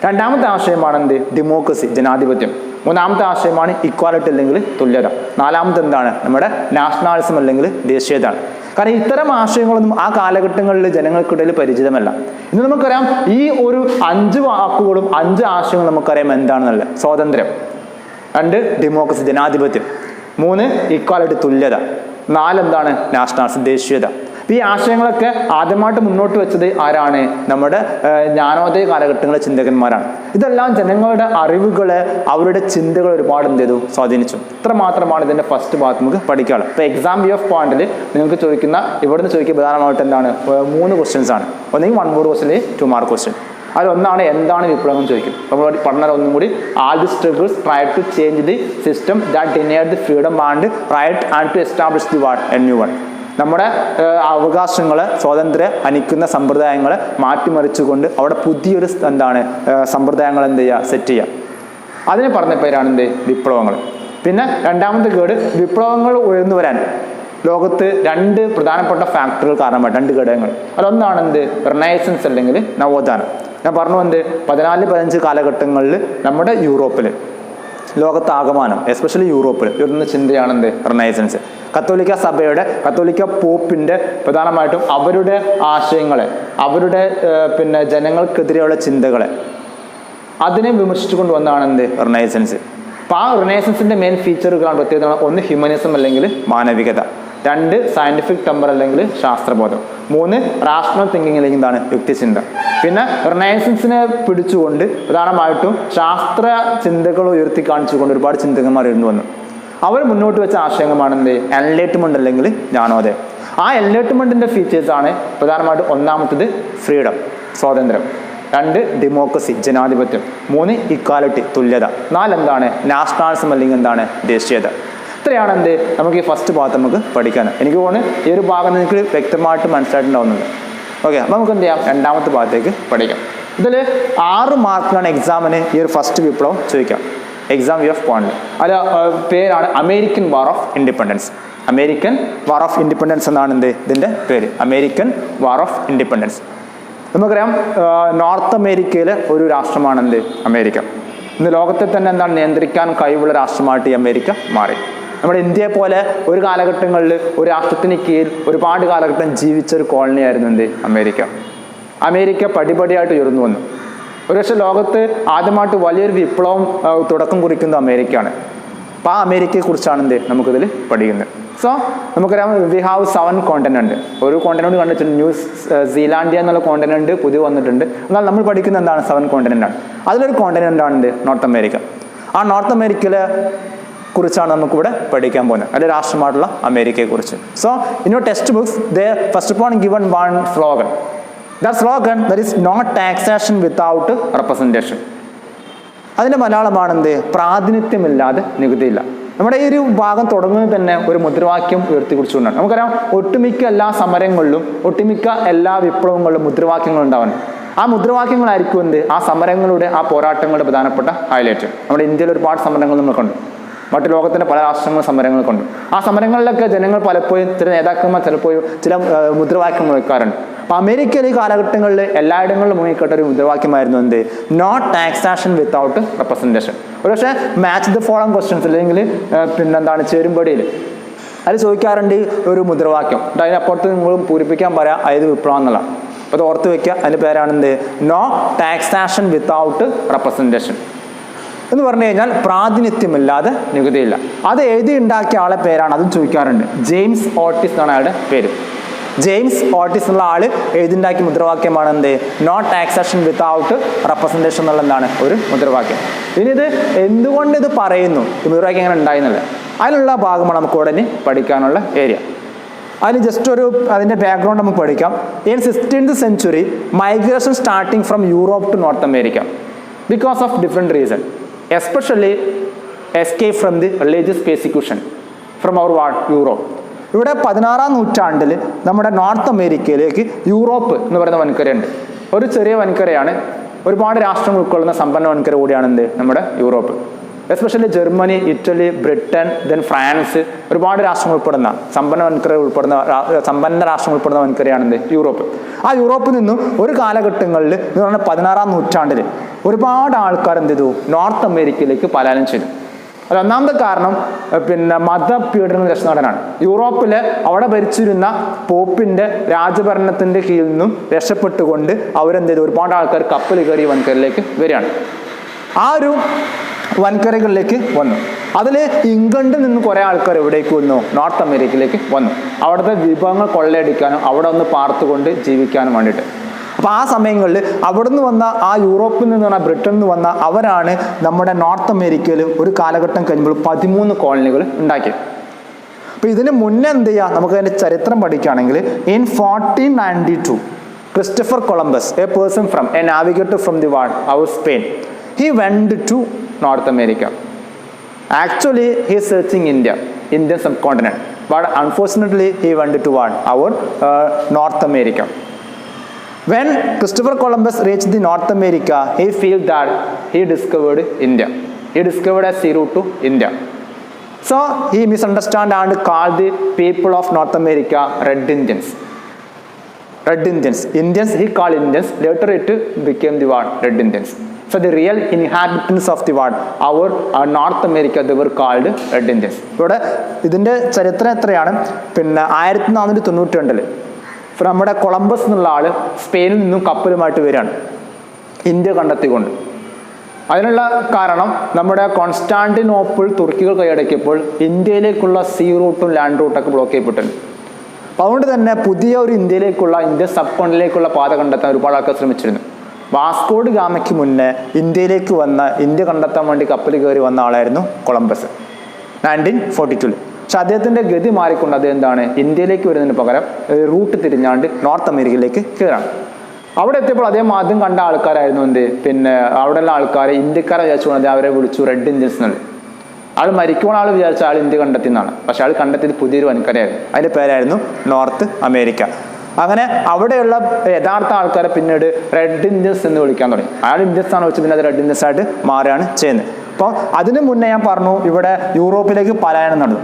രണ്ടാമത്തെ ആശയമാണ് എന്ത്? ഡെമോക്രസി, ജനാധിപത്യം. മൂന്നാമത്തെ ആശയമാണ് ഇക്വാലിറ്റി അല്ലെങ്കിൽ തുല്യത. നാലാമത്തെ എന്താണ്? നമ്മുടെ നാഷണാലിസം അല്ലെങ്കിൽ ദേശീയത. കാരണം ഇത്തരം ആശയങ്ങളൊന്നും ആ കാലഘട്ടങ്ങളിൽ ജനങ്ങൾക്കിടയിൽ പരിചിതമല്ല. ഇന്ന് നമുക്കറിയാം ഈ ഒരു 5 വാക്കുകളും 5 ആശയങ്ങളും നമുക്കറിയാം എന്താണെന്നല്ല. സ്വാതന്ത്ര്യം, 2 ഡെമോക്രസി ജനാധിപത്യം, 3 ഇക്വാലിറ്റി തുല്യത, 4 എന്താണ്? നാഷണാലിസം ദേശീയത. ഈ ആശയങ്ങളൊക്കെ ആദ്യമായിട്ട് മുന്നോട്ട് വെച്ചത് ആരാണ്? നമ്മുടെ ജ്ഞാനോദയ കാലഘട്ടങ്ങളിലെ ചിന്തകന്മാരാണ്. ഇതെല്ലാം ജനങ്ങളുടെ അറിവുകളെ, അവരുടെ ചിന്തകൾ ഒരുപാട് എന്ത് ചെയ്തു? സ്വാധീനിച്ചു. ഇത്ര മാത്രമാണ് ഇതിന്റെ ഫസ്റ്റ് ഭാഗത്ത് നമുക്ക് പഠിക്കാനുള്ളത്. ഇപ്പോൾ എക്സാം വി ഓഫ് പോയിന്റിൽ നിങ്ങൾക്ക് ചോദിക്കുന്ന, ഇവിടുന്ന് ചോദിക്കുന്ന പ്രധാനമായിട്ട് എന്താണ്? 3 ക്വസ്റ്റ്യൻസ് ആണ്. ഒന്നെങ്കിൽ 1 word ക്വസ്റ്റ്യൻ, 2 mark ക്വസ്റ്റ്യൻ. അതിലൊന്നാണ് എന്താണ് വിപ്ലവം ചോദിക്കും. നമ്മൾ പഠനം ഒന്നും കൂടി, all the struggles try to change the system that denied the freedom and right and to establish the what a new one. നമ്മുടെ അവകാശങ്ങളെ, സ്വാതന്ത്ര്യം ഹനിക്കുന്ന സമ്പ്രദായങ്ങളെ മാറ്റിമറിച്ചുകൊണ്ട് അവിടെ പുതിയൊരു എന്താണ് സമ്പ്രദായങ്ങൾ എന്ത് ചെയ്യുക? സെറ്റ് ചെയ്യുക. അതിന് പറഞ്ഞ പേരാണ് എന്ത്? വിപ്ലവങ്ങൾ. പിന്നെ രണ്ടാമത്തെ കേട്, വിപ്ലവങ്ങൾ ഉയർന്നു വരാൻ ലോകത്ത് 2 പ്രധാനപ്പെട്ട ഫാക്ടറുകൾ കാരണമായി, 2 ഘടകങ്ങൾ. അതൊന്നാണ് എന്ത്? റിനൈസൻസ് അല്ലെങ്കിൽ നവോത്ഥാനം. ഞാൻ പറഞ്ഞു എന്ത്? 14-15 കാലഘട്ടങ്ങളിൽ നമ്മുടെ യൂറോപ്പിൽ, ലോകത്താകമാനം എസ്പെഷ്യലി യൂറോപ്പിൽ ഉയർന്ന ചിന്തയാണ് എന്ത്? റിനൈസൻസ്. കത്തോലിക്ക സഭയുടെ, കത്തോലിക്ക പോപ്പിന്റെ പ്രധാനമായിട്ടും അവരുടെ ആശയങ്ങളെ, അവരുടെ ജനങ്ങൾക്കെതിരെയുള്ള ചിന്തകളെ, അതിനെ വിമർശിച്ചു കൊണ്ടുവന്നാണ് എന്ത്? റിനൈസൻസ്. അപ്പോൾ ആ റിനൈസൻസിന്റെ മെയിൻ ഫീച്ചറുകളാണ്, പ്രത്യേകത ഒന്ന് ഹ്യൂമനിസം അല്ലെങ്കിൽ മാനവികത, 2 സയന്റിഫിക് ടെമ്പർ അല്ലെങ്കിൽ ശാസ്ത്രബോധം, 3 റാഷണൽ തിങ്കിങ് അല്ലെങ്കിൽ എന്താണ്? യുക്തിചിന്ത. പിന്നെ റിനൈസൻസിനെ പിടിച്ചുകൊണ്ട് പ്രധാനമായിട്ടും ശാസ്ത്ര ചിന്തകൾ ഉയർത്തി കാണിച്ചുകൊണ്ട് ഒരുപാട് ചിന്തകന്മാർ എഴുന്നു വന്നു. അവർ മുന്നോട്ട് വെച്ച ആശയങ്ങളാണ് എന്ത്? എൻലൈറ്റ്മെന്റ് അല്ലെങ്കിൽ ജ്ഞാനോദയം. ആ എൻലൈറ്റ്മെന്റിന്റെ ഫീച്ചേഴ്സ് ആണ് പ്രധാനമായിട്ടും ഒന്നാമത്തത് ഫ്രീഡം, സ്വാതന്ത്ര്യം, 2 ഡെമോക്രസി, ജനാധിപത്യം, 3 ഇക്വാലിറ്റി, തുല്യത, 4 എന്താണ്? നാഷണാലിസം അല്ലെങ്കിൽ എന്താണ്? ദേശീയത. ഇത്രയാണ് എന്ത് നമുക്ക് ഈ ഫസ്റ്റ് ഭാഗത്ത് നമുക്ക് പഠിക്കാൻ. എനിക്ക് തോന്നുന്നു ഈ ഒരു ഭാഗം നിങ്ങൾക്ക് വ്യക്തമായിട്ട് മനസ്സിലായിട്ടുണ്ടാവുന്നുണ്ട്. ഓക്കെ, അപ്പോൾ നമുക്ക് എന്ത് ചെയ്യാം? രണ്ടാമത്തെ ഭാഗത്തേക്ക് പഠിക്കാം. ഇതിൽ 6 മാർക്കിലാണ് എക്സാമിന് ഈ ഒരു ഫസ്റ്റ് വിപ്ലവം ചോദിക്കാം. Exam view of point. അത് പേരാണ് American war of Independence. American war of Independence എന്നാണ് എന്ത് ഇതിൻ്റെ പേര്? American war of Independence. നമുക്കറിയാം നോർത്ത് അമേരിക്കയിലെ ഒരു രാഷ്ട്രമാണ് എന്ത്? അമേരിക്ക. ഇന്ന് ലോകത്തെ തന്നെ എന്താണ് നിയന്ത്രിക്കാൻ കഴിവുള്ള രാഷ്ട്രമായിട്ട് ഈ അമേരിക്ക മാറി. നമ്മുടെ ഇന്ത്യയെ പോലെ ഒരു കാലഘട്ടങ്ങളിൽ ഒരു രാഷ്ട്രത്തിന് കീഴിൽ ഒരുപാട് കാലഘട്ടം ജീവിച്ച ഒരു കോളനി ആയിരുന്നു എന്ത്? അമേരിക്ക. അമേരിക്ക പടിപടിയായിട്ട് ഉയർന്നു വന്നു. ഒരുപക്ഷെ ലോകത്ത് ആദ്യമായിട്ട് വലിയൊരു വിപ്ലവം തുടക്കം കുറിക്കുന്നത് അമേരിക്കയാണ്. അപ്പോൾ ആ അമേരിക്കയെ കുറിച്ചാണ് എന്ത് നമുക്കിതിൽ പഠിക്കുന്നത്. സോ നമുക്കറിയാം വി ഹാവ് 7 കോണ്ടിനെന്റ്. ഒരു കോണ്ടിനെന്റ് കണ്ടിട്ടുണ്ട്, ന്യൂ സീലാൻഡിയ എന്നുള്ള കോണ്ടിനെന്റ് പുതിയ വന്നിട്ടുണ്ട്. എന്നാൽ നമ്മൾ പഠിക്കുന്നത് എന്താണ്? 7 കോണ്ടിനെന്റ് ആണ്. അതിലൊരു കോണ്ടിനെന്റ് ആണ് എന്ത്? North America. ആ നോർത്ത് അമേരിക്കയിലെ കുറിച്ചാണ് നമുക്കിവിടെ പഠിക്കാൻ പോകുന്നത്, അതിൻ്റെ രാഷ്ട്രമായിട്ടുള്ള അമേരിക്കയെ കുറിച്ച്. So in your text books they first of all given 1 slogan. That slogan there is not taxation without representation. അതിൻ്റെ മലയാളമാണ് എന്ത്? പ്രാതിനിധ്യമില്ലാതെ നികുതിയില്ല. നമ്മുടെ ഈ ഒരു ഭാഗം തുടങ്ങുന്നത് തന്നെ ഒരു മുദ്രാവാക്യം ഉയർത്തിക്കുറിച്ചുകൊണ്ടാണ്. നമുക്കറിയാം ഒട്ടുമിക്ക എല്ലാ സമരങ്ങളിലും, ഒട്ടുമിക്ക എല്ലാ വിപ്ലവങ്ങളിലും മുദ്രാവാക്യങ്ങൾ ഉണ്ടാവുന്നു. ആ മുദ്രാവാക്യങ്ങളായിരിക്കും എന്ത്? ആ സമരങ്ങളുടെ, ആ പോരാട്ടങ്ങളുടെ പ്രധാനപ്പെട്ട ഹൈലൈറ്റ്. നമ്മുടെ ഇന്ത്യയിൽ ഒരുപാട് സമരങ്ങൾ നമ്മൾ കണ്ടു, മറ്റു ലോകത്തിൻ്റെ പല രാഷ്ട്രങ്ങളും സമരങ്ങൾ കണ്ടു. ആ സമരങ്ങളിലൊക്കെ ജനങ്ങൾ പലപ്പോഴും, ചില നേതാക്കന്മാർ ചിലപ്പോഴും ചില മുദ്രാവാക്യങ്ങൾ വയ്ക്കാറുണ്ട്. അപ്പോൾ അമേരിക്കയിലെ ഈ കാലഘട്ടങ്ങളിൽ എല്ലായിടങ്ങളിലും മുങ്ങിക്കേട്ട ഒരു മുദ്രാവാക്യമായിരുന്നു എന്ത്? Not taxation without representation. ഒരുപക്ഷെ മാച്ച് ദ ഫോളോയിങ് ക്വസ്റ്റ്യൻസ് അല്ലെങ്കിൽ പിന്നെന്താണ് ചേരുംപടിയിൽ അത് ചോദിക്കാറുണ്ട് ഒരു മുദ്രാവാക്യം. അതിനപ്പുറത്ത് നിങ്ങൾ പൂരിപ്പിക്കാൻ പറയാം ഏത് വിപ്ലവം എന്നുള്ള. അപ്പോൾ അത് ഓർത്ത് വയ്ക്കുക. അതിൻ്റെ പേരാണ് എന്ത്? നോ ടാക്സേഷൻ വിത്തൗട്ട് റെപ്രസെൻറ്റേഷൻ എന്ന് പറഞ്ഞു കഴിഞ്ഞാൽ പ്രാതിനിധ്യമില്ലാതെ നികുതിയില്ല. അത് എഴുതി ഉണ്ടാക്കിയ ആളെ പേരാണ്, അതും ചോദിക്കാറുണ്ട്. ജെയിംസ് ഓട്ടിസ് എന്നാണ് അയാളുടെ പേര്. ജെയിംസ് ഓട്ടിസ് എന്നുള്ള ആൾ എഴുതിണ്ടാക്കിയ മുദ്രാവാക്യമാണ് എന്ത്? നോ ടാക്സേഷൻ വിത്തൗട്ട് റെപ്രസെൻറ്റേഷൻ എന്നുള്ള എന്താണ് ഒരു മുദ്രാവാക്യം. ഇനി ഇത് എന്തുകൊണ്ട് ഇത് പറയുന്നു, ഈ മുദ്രാവാക്യം എങ്ങനെ ഉണ്ടായിരുന്നില്ല, അതിനുള്ള ഭാഗമാണ് നമുക്ക് ഉടനെ പഠിക്കാനുള്ള ഏരിയ. അതിന് ജസ്റ്റ് ഒരു അതിൻ്റെ ബാക്ക്ഗ്രൗണ്ട് നമുക്ക് പഠിക്കാം. In 16th century migration starting from Europe to North America because of different reason, especially escape from the religious persecution from our Europe. ഇവിടെ 16ാം നൂറ്റാണ്ടിൽ നമ്മുടെ നോർത്ത് അമേരിക്കയിലേക്ക് യൂറോപ്പ് എന്ന് പറയുന്ന വൻകരയുണ്ട്. ഒരു ചെറിയ വൻകരയാണ്, ഒരുപാട് രാഷ്ട്രങ്ങൾ ഉൾക്കൊള്ളുന്ന സമ്പന്ന വൻകര കൂടിയാണ് എന്ത് നമ്മുടെ Europe. Especially Germany, Italy, Britain, then France, ഒരുപാട് രാഷ്ട്രങ്ങൾ ഉൾപ്പെടുന്ന സമ്പന്ന രാഷ്ട്രങ്ങൾ ഉൾപ്പെടുന്ന വൻകരയാണ് എന്ത് യൂറോപ്പ്. ആ യൂറോപ്പിൽ നിന്നും ഒരു കാലഘട്ടങ്ങളിൽ എന്ന് പറഞ്ഞാൽ 16ാം നൂറ്റാണ്ടിൽ ഒരുപാട് ആൾക്കാർ എന്ത് ചെയ്തു? നോർത്ത് അമേരിക്കയിലേക്ക് പലായനം ചെയ്തു. അത് ഒന്നാമത്തെ കാരണം മതപീഡന രക്ഷനാടനാണ്. യൂറോപ്പിലെ അവിടെ ഭരിച്ചിരുന്ന പോപ്പിന്റെ രാജഭരണത്തിന്റെ കീഴിൽ നിന്നും രക്ഷപ്പെട്ടുകൊണ്ട് അവരെന്ത് ചെയ്തു? ഒരുപാട് ആൾക്കാർ കപ്പൽ കയറി വൻകരയിലേക്ക് വരികയാണ്. ആ ഒരു വൻകരകളിലേക്ക് വന്നു. അതിൽ ഇംഗ്ലണ്ടിൽ നിന്ന് കുറേ ആൾക്കാർ എവിടേക്ക് വന്നു? നോർത്ത് അമേരിക്കയിലേക്ക് വന്നു, അവിടുത്തെ വിഭവങ്ങൾ കൊള്ളയടിക്കാനും അവിടെ ഒന്ന് പാർത്തുകൊണ്ട് ജീവിക്കാനും വേണ്ടിയിട്ട്. അപ്പോൾ ആ സമയങ്ങളിൽ അവിടുന്ന് വന്ന ആ യൂറോപ്പിൽ നിന്ന് പറഞ്ഞാൽ ബ്രിട്ടനിൽ നിന്ന് വന്ന അവരാണ് നമ്മുടെ നോർത്ത് അമേരിക്കയിൽ ഒരു കാലഘട്ടം കഴിയുമ്പോൾ 13 കോളനികൾ ഉണ്ടാക്കി. അപ്പോൾ ഇതിന് മുന്നേ എന്ത് ചെയ്യുക, നമുക്ക് അതിൻ്റെ ചരിത്രം പഠിക്കുകയാണെങ്കിൽ in 1492 Christopher Columbus, a person from a navigator from the world our Spain, he went to North America. Actually he is searching Indian subcontinent, but unfortunately he went to what? Our North America. When Christopher Columbus reached the North America, he felt that he discovered India. He discovered a sea route to India. So he misunderstood and called the people of North America Red Indians. Red Indians. Indians he called Indians. Later it became the word Red Indians. So the real inhabitants of the world, our North America, they were called Red Indians. ഇവിടെ ഇതിൻ്റെ ചരിത്രം എത്രയാണ്? പിന്നെ 1492 നമ്മുടെ Columbus എന്നുള്ള ആൾ സ്പെയിനിൽ നിന്നും കപ്പലുമായിട്ട് വരികയാണ് ഇന്ത്യ കണ്ടെത്തിക്കൊണ്ട്. അതിനുള്ള കാരണം നമ്മുടെ കോൺസ്റ്റാന്റിനോപ്പിൾ തുർക്കികൾ കൈയടക്കിയപ്പോൾ ഇന്ത്യയിലേക്കുള്ള സീ റൂട്ടും ലാൻഡ് റൂട്ടൊക്കെ ബ്ലോക്ക് ചെയ്യപ്പെട്ടിട്ടുണ്ട്. അപ്പോൾ അതുകൊണ്ട് തന്നെ പുതിയ ഒരു ഇന്ത്യയിലേക്കുള്ള ഇന്ത്യൻ സബ് കോണ്ടിലേക്കുള്ള പാത കണ്ടെത്താൻ ഒരുപാട് ആൾക്കാർ ശ്രമിച്ചിരുന്നു. വാസ്കോഡ് ഗാമയ്ക്ക് മുന്നേ ഇന്ത്യയിലേക്ക് വന്ന ഇന്ത്യ കണ്ടെത്താൻ വേണ്ടി കപ്പൽ കയറി വന്ന ആളായിരുന്നു കൊളംബസ് 1942. പക്ഷെ അദ്ദേഹത്തിൻ്റെ ഗതി മാറിക്കൊണ്ട് അദ്ദേഹം എന്താണ് ഇന്ത്യയിലേക്ക് വരുന്നതിന് പകരം റൂട്ട് തിരിഞ്ഞാണ്ട് നോർത്ത് അമേരിക്കയിലേക്ക് കയറാണ്. അവിടെ എത്തിയപ്പോൾ അദ്ദേഹം ആദ്യം കണ്ട ആൾക്കാരായിരുന്നു എന്ത്, പിന്നെ അവിടെയുള്ള ആൾക്കാരെ ഇന്ത്യക്കാരെ വിചാരിച്ചുകൊണ്ട് അവരെ വിളിച്ചു റെഡ് ഇന്ത്യൻസ് എന്നുള്ളത്. ആൾ മരിക്കുമ്പോൾ ആൾ വിചാരിച്ച ആൾ ഇന്ത്യ കണ്ടെത്തി എന്നാണ്. പക്ഷെ ആൾ കണ്ടെത്തിയത് പുതിയൊരു വൻകരയായിരുന്നു, അതിൻ്റെ പേരായിരുന്നു നോർത്ത് അമേരിക്ക. അങ്ങനെ അവിടെയുള്ള യഥാർത്ഥ ആൾക്കാരെ പിന്നീട് റെഡ് ഇന്ത്യൻസ് എന്ന് വിളിക്കാൻ തുടങ്ങി. അയാൾ ഇന്ത്യൻസ് ആണ് വെച്ച് പിന്നെ അത് റെഡ് ഇന്ത്യൻസ് ആയിട്ട് മാറുകയാണ് ചെയ്യുന്നത്. അപ്പോൾ അതിന് മുന്നേ ഞാൻ പറഞ്ഞു ഇവിടെ യൂറോപ്പിലേക്ക് പലായനം നടന്നു.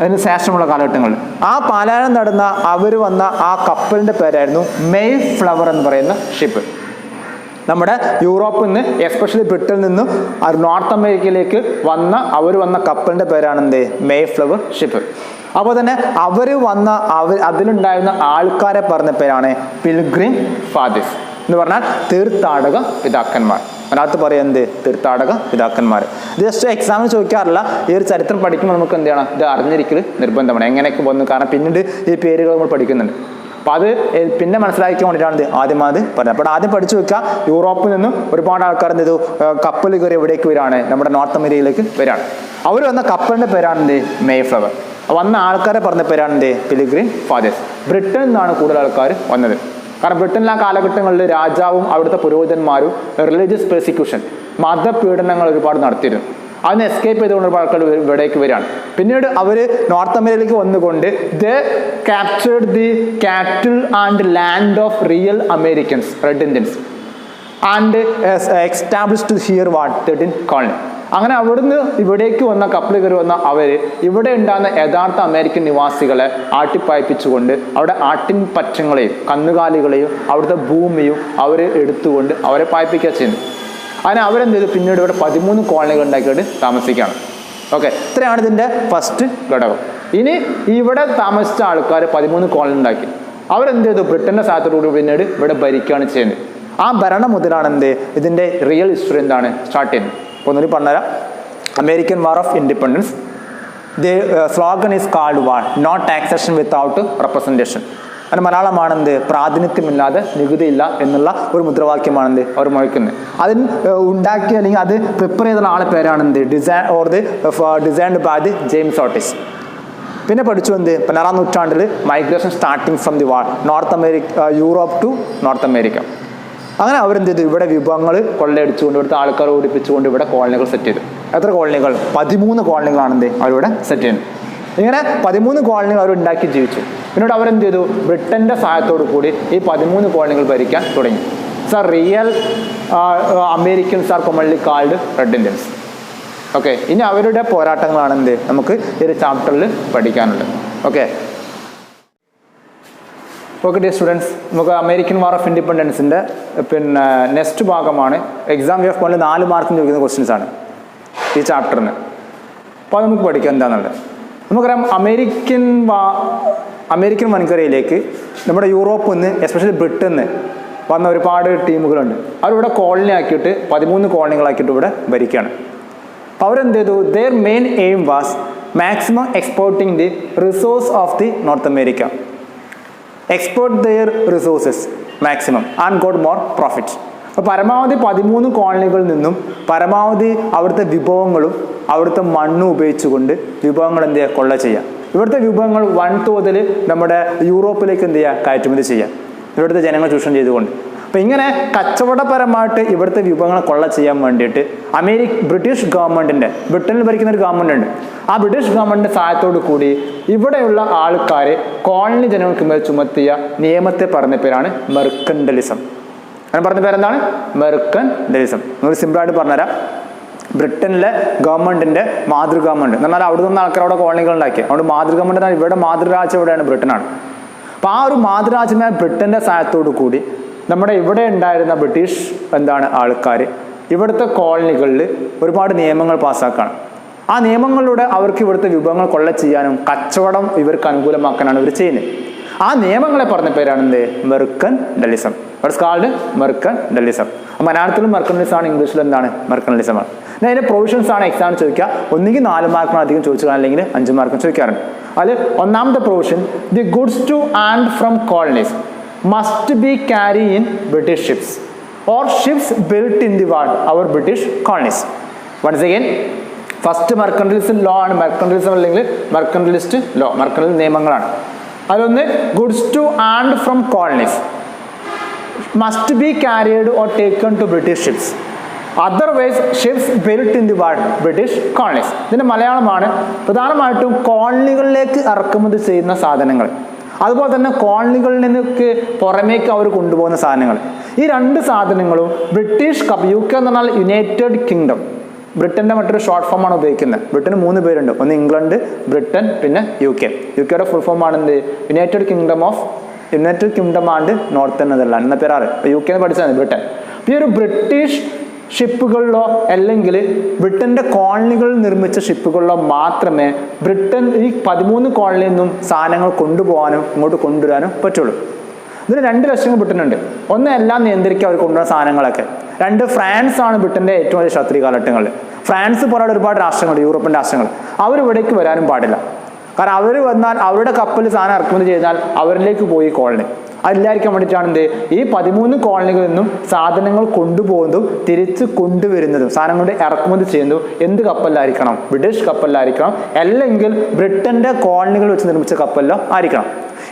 അതിന് ശേഷമുള്ള കാലഘട്ടങ്ങളിൽ ആ പലായനം നടന്ന അവർ വന്ന ആ കപ്പലിൻ്റെ പേരായിരുന്നു മെയ് ഫ്ലവർ എന്ന് പറയുന്ന ഷിപ്പ്. നമ്മുടെ യൂറോപ്പിൽ നിന്ന് എസ്പെഷ്യലി ബ്രിട്ടനിൽ നിന്ന് നോർത്ത് അമേരിക്കയിലേക്ക് അവർ വന്ന കപ്പലിൻ്റെ പേരാണ് എന്ത്? May flower ship. അപ്പോൾ തന്നെ അതിലുണ്ടായിരുന്ന ആൾക്കാരെ പറഞ്ഞ പേരാണ് പിൽഗ്രിം ഫാദേഴ്സ് എന്ന് പറഞ്ഞാൽ തീർത്ഥാടക പിതാക്കന്മാർ. അതിനകത്ത് പറയുന്നത് തീർത്ഥാടക പിതാക്കന്മാർ. ഇത് ജസ്റ്റ് എക്സാമിന് ചോദിക്കാറില്ല, ഈ ഒരു ചരിത്രം പഠിക്കുമ്പോൾ നമുക്ക് എന്ത് ചെയ്യണം, ഇത് അറിഞ്ഞിരിക്കൽ നിർബന്ധമാണ്. എങ്ങനെയൊക്കെ വന്നു, കാരണം പിന്നീട് ഈ പേരുകൾ നമ്മൾ പഠിക്കുന്നുണ്ട്. അപ്പോൾ അത് പിന്നെ മനസ്സിലാക്കാൻ വേണ്ടിയിട്ടാണ് ഇത് ആദ്യം പറഞ്ഞത്. അപ്പോൾ ആദ്യം പഠിച്ചു വെക്കുക, യൂറോപ്പിൽ നിന്നും ഒരുപാട് ആൾക്കാർ എന്ത് ചെയ്തു, കപ്പൽ കയറി എവിടേക്ക് വരികയാണ്, നമ്മുടെ നോർത്ത് അമേരിക്കയിലേക്ക് വരികയാണ്. അവർ വന്ന കപ്പലിൻ്റെ പേരാണ് എന്ത്? Mayflower. വന്ന ആൾക്കാരെ പറഞ്ഞ പേരാണ് എന്ത്? Pilgrim Fathers. ബ്രിട്ടനിൽ നിന്നാണ് കൂടുതൽ ആൾക്കാർ വന്നത്. കാരണം ബ്രിട്ടനിലെ ആ കാലഘട്ടങ്ങളിൽ രാജാവും അവിടുത്തെ പുരോഹിതന്മാരും റിലീജിയസ് പെർസിക്യൂഷൻ, മതപീഡനങ്ങൾ ഒരുപാട് നടത്തിയിരുന്നു. അതിന് എസ്കേപ്പ് ചെയ്തുകൊണ്ട് ഒരുപാട് ആൾക്കാർ ഇവിടേക്ക് വരികയാണ്. പിന്നീട് അവർ നോർത്ത് അമേരിക്കയിലേക്ക് വന്നുകൊണ്ട് they captured the cattle and land of real Americans, red Indians, and established here what 13 colony. അങ്ങനെ അവിടുന്ന് ഇവിടേക്ക് വന്ന കപ്പൽ കയറി വന്ന അവർ ഇവിടെ ഉണ്ടാകുന്ന യഥാർത്ഥ അമേരിക്കൻ നിവാസികളെ ആട്ടിപ്പായിപ്പിച്ചുകൊണ്ട് അവിടെ ആട്ടിൻ പറ്റങ്ങളെയും കന്നുകാലികളെയും അവിടുത്തെ ഭൂമിയും അവർ എടുത്തുകൊണ്ട് അവരെ പായിപ്പിക്കുക ചെയ്യുന്നു. അതിന് അവരെന്ത് ചെയ്തു, പിന്നീട് ഇവിടെ 13 കോളനികൾ ഉണ്ടാക്കിയിട്ട് താമസിക്കുകയാണ്. ഓക്കെ, ഇത്രയാണ് ഇതിൻ്റെ ഫസ്റ്റ് ഘടകം. ഇനി ഇവിടെ താമസിച്ച ആൾക്കാർ 13 കോളനി ഉണ്ടാക്കി. അവരെന്ത് ചെയ്തു, ബ്രിട്ടൻ്റെ സഹായത്തോടുകൂടി പിന്നീട് ഇവിടെ ഭരിക്കുകയാണ് ചെയ്യുന്നത്. ആ ഭരണം മുതലാണ് എന്ത് ഇതിൻ്റെ റിയൽ ഹിസ്റ്ററി എന്താണ് സ്റ്റാർട്ട് ചെയ്യുന്നത്. അപ്പോൾ ഒന്നുകൂടി പറഞ്ഞുതരാം. American war of Independence, the slogan is called war not taxation without representation. അതിന് മലയാളമാണെന്ത്? പ്രാതിനിധ്യമില്ലാതെ നികുതിയില്ല എന്നുള്ള ഒരു മുദ്രാവാക്യമാണെന്ത് അവർ മുഴക്കുന്നത്. അതിന് ഉണ്ടാക്കിയ അല്ലെങ്കിൽ അത് പ്രിപ്പയർ ചെയ്തുള്ള ആളെ പേരാണെന്ത്? Designed by the James Otis. പിന്നെ പഠിച്ചു എന്ത് 16ാം നൂറ്റാണ്ടിൽ migration starting from the war North America, Europe to North America. അങ്ങനെ അവരെന്ത് ചെയ്തു, ഇവിടെ വിഭവങ്ങൾ കൊള്ളയടിച്ചുകൊണ്ട് ഇവിടുത്തെ ആൾക്കാരെ ഓടിപ്പിച്ചുകൊണ്ട് ഇവിടെ കോളനികൾ സെറ്റ് ചെയ്തു. എത്ര കോളനികൾ? 13 കോളനികളാണെന്ത് അവരിവിടെ സെറ്റ് ചെയ്യുന്നത്. ഇങ്ങനെ 13 കോളനികൾ അവർ ഉണ്ടാക്കി ജീവിച്ചു. പിന്നീട് അവരെന്ത് ചെയ്തു, ബ്രിട്ടൻ്റെ സഹായത്തോടു കൂടി ഈ 13 കോളനികൾ ഭരിക്കാൻ തുടങ്ങി. Sir real Americans R commonly called red Indians. Okay, ഇനി അവരുടെ പോരാട്ടങ്ങളാണ് എന്ത് നമുക്ക് ഈ ഒരു ചാപ്റ്ററിൽ പഠിക്കാനുള്ളത്. ഓക്കെ ഡിയർ സ്റ്റുഡൻസ്, നമുക്ക് അമേരിക്കൻ വാർ ഓഫ് ഇൻഡിപെൻഡൻസിൻ്റെ പിന്നെ നെക്സ്റ്റ് ഭാഗമാണ്. എക്സാം വി ഓഫ് പോയിന്റ് 4 മാർക്കിന് ചോദിക്കുന്ന ക്വസ്റ്റ്യൻസ് ആണ് ഈ ചാപ്റ്ററിന്. അപ്പോൾ അത് നമുക്ക് പഠിക്കാം എന്താണെന്നുള്ളത്. നമുക്കറിയാം അമേരിക്കൻ വൻകരയിലേക്ക് നമ്മുടെ യൂറോപ്പിൽ നിന്ന് എസ്പെഷ്യലി ബ്രിട്ടനിൽ നിന്ന് വന്ന ഒരുപാട് ടീമുകളുണ്ട്. അവരിവിടെ കോളനി ആക്കിയിട്ട് 13 കോളനികളാക്കിയിട്ട് ഇവിടെ ഭരിക്കുകയാണ്. അപ്പോൾ അവരെന്ത് ചെയ്തു, their main aim was maximum exporting the resource of the North America, export their resources maximum and got more profit. അപ്പോൾ പരമാവധി 13 കോളനികളിൽ നിന്നും പരമാവധി അവിടുത്തെ വിഭവങ്ങളും അവിടുത്തെ മണ്ണും ഉപയോഗിച്ചുകൊണ്ട് വിഭവങ്ങൾ എന്ത് ചെയ്യുക, കൊള്ള ചെയ്യുക. ഇവിടുത്തെ വിഭവങ്ങൾ വൻതോതിൽ നമ്മുടെ യൂറോപ്പിലേക്ക് എന്ത് ചെയ്യുക, കയറ്റുമതി ചെയ്യുക, ഇവിടുത്തെ ജനങ്ങൾ ചൂഷണം ചെയ്തുകൊണ്ട്. അപ്പോൾ ഇങ്ങനെ കച്ചവടപരമായിട്ട് ഇവിടുത്തെ വിഭവങ്ങളെ കൊള്ള ചെയ്യാൻ വേണ്ടിയിട്ട് ബ്രിട്ടീഷ് ഗവൺമെൻറ്റിൻ്റെ, ബ്രിട്ടനിൽ ഭരിക്കുന്ന ഒരു ഗവൺമെൻറ് ഉണ്ട്, ആ ബ്രിട്ടീഷ് ഗവൺമെൻറ്റിൻ്റെ സഹായത്തോടു കൂടി ഇവിടെയുള്ള ആൾക്കാർ കോളനി ജനങ്ങൾക്ക് മേൽ ചുമത്തിയ നിയമത്തെ പറഞ്ഞ പേരാണ് മെർക്കൻഡലിസം. അങ്ങനെ പറഞ്ഞ പേരെന്താണ്? മെർക്കൻഡലിസം. നമ്മൾ സിമ്പിളായിട്ട് പറഞ്ഞുതരാം. ബ്രിട്ടനിലെ ഗവൺമെൻറ്റിൻ്റെ മാതൃഗവൺമെൻറ് എന്ന് പറഞ്ഞാൽ അവിടെ നിന്ന് ആൾക്കാർ അവിടെ കോളനികൾ ഉണ്ടാക്കി. അതുകൊണ്ട് മാതൃഗവൺമെൻറ് ഇവിടെ മാതൃരാജ്യം എവിടെയാണ്? ബ്രിട്ടനാണ്. അപ്പോൾ ആ ഒരു മാതൃരാജ്യമായ ബ്രിട്ടൻ്റെ സഹായത്തോടു കൂടി നമ്മുടെ ഇവിടെ ഉണ്ടായിരുന്ന ബ്രിട്ടീഷ് ആൾക്കാർ ഇവിടുത്തെ കോളനികളിൽ ഒരുപാട് നിയമങ്ങൾ പാസ്സാക്കുകയാണ്. ആ നിയമങ്ങളിലൂടെ അവർക്ക് ഇവിടുത്തെ വിഭവങ്ങൾ കൊള്ള ചെയ്യാനും കച്ചവടം ഇവർക്ക് അനുകൂലമാക്കാനാണ് ഇവർ ചെയ്യുന്നത്. ആ നിയമങ്ങളെ പറഞ്ഞ പേരാണ് എന്ത്? മെർക്കൻഡലിസം. It's called mercantilism. മലയാളത്തിലും മെർക്കൻഡലിസം ആണ്, ഇംഗ്ലീഷിലും മെർക്കൻഡലിസം ആണ്. അതിൻ്റെ പ്രൊവിഷൻസ് ആണ് എക്സാമിന് ചോദിക്കുക. ഒന്നുകിൽ 4 മാർക്കിന് അധികം ചോദിച്ചാൽ അല്ലെങ്കിൽ 5 മാർക്കിന് ചോദിക്കാറുണ്ട്. അതിൽ ഒന്നാമത്തെ provision, the goods to and from colonies must be carried in British ships or ships built in the world our British colonies. Once again, first mercantilism law ആണ്. മെർക്കൻഡലിസം അല്ലെങ്കിൽ മെർക്കൻഡലിസ്റ്റ് ലോ, മെർക്കൻഡൽ നിയമങ്ങളാണ്. അതൊന്ന് goods to and from colonies must be carried or taken to British ships, otherwise ships built in the world British colonies. ഇതിൻ്റെ മലയാളമാണ്. പ്രധാനമായിട്ടും കോളനികളിലേക്ക് ഇറക്കുമതി ചെയ്യുന്ന സാധനങ്ങൾ, അതുപോലെ തന്നെ കോളനികളിൽ നിന്നൊക്കെ പുറമേക്ക് അവർ കൊണ്ടുപോകുന്ന സാധനങ്ങൾ. ഈ 2 സാധനങ്ങളും ബ്രിട്ടീഷ് UK എന്ന് പറഞ്ഞാൽ യുണൈറ്റഡ് കിങ്ഡം, ബ്രിട്ടൻ്റെ മറ്റൊരു ഷോർട്ട് ഫോമാണ് ഉപയോഗിക്കുന്നത്. ബ്രിട്ടന് 3 പേരുണ്ട്, ഒന്ന് ഇംഗ്ലണ്ട്, ബ്രിട്ടൻ, പിന്നെ UK. UKയുടെ ഫുൾ ഫോം ആണ് എന്ത്? United kingdom and northern Netherland എന്ന പേരാറ്. UK എന്ന് പഠിച്ചതാണ് ബ്രിട്ടൻ. ഈ ഒരു ബ്രിട്ടീഷ് ഷിപ്പുകളിലോ അല്ലെങ്കിൽ ബ്രിട്ടൻ്റെ കോളനികളിൽ നിർമ്മിച്ച ഷിപ്പുകളിലോ മാത്രമേ ബ്രിട്ടൻ ഈ 13 കോളനിയിൽ നിന്നും സാധനങ്ങൾ കൊണ്ടുപോകാനും ഇങ്ങോട്ട് കൊണ്ടുവരാനും പറ്റുള്ളൂ. ഇതിന് 2 ലക്ഷ്യങ്ങൾ ബ്രിട്ടനുണ്ട്. ഒന്ന്, എല്ലാം നിയന്ത്രിക്കുക അവർ കൊണ്ടുവരുന്ന സാധനങ്ങളൊക്കെ. 2, ഫ്രാൻസ് ആണ് ബ്രിട്ടൻ്റെ ഏറ്റവും വലിയ ശത്രു കാലഘട്ടങ്ങളിൽ. ഫ്രാൻസ് പോലുള്ള ഒരുപാട് രാഷ്ട്രങ്ങൾ, യൂറോപ്യൻ രാഷ്ട്രങ്ങൾ, അവരിവിടേക്ക് വരാനും പാടില്ല. കാരണം അവർ വന്നാൽ അവരുടെ കപ്പൽ സാധനം ഇറക്കുമതി ചെയ്താൽ അവരിലേക്ക് പോയി കോളനി. അതില്ലായിരിക്കാൻ വേണ്ടിയിട്ടാണ് എന്ത്, ഈ 13 കോളനികളിൽ നിന്നും സാധനങ്ങൾ കൊണ്ടുപോകുന്നതും തിരിച്ച് കൊണ്ടുവരുന്നതും സാധനങ്ങളുടെ ഇറക്കുമതി ചെയ്യുന്നതും എന്ത് കപ്പലിലായിരിക്കണം? ബ്രിട്ടീഷ് കപ്പലിലായിരിക്കണം, അല്ലെങ്കിൽ ബ്രിട്ടൻ്റെ കോളനികൾ വെച്ച് നിർമ്മിച്ച കപ്പലിലോ ആയിരിക്കണം.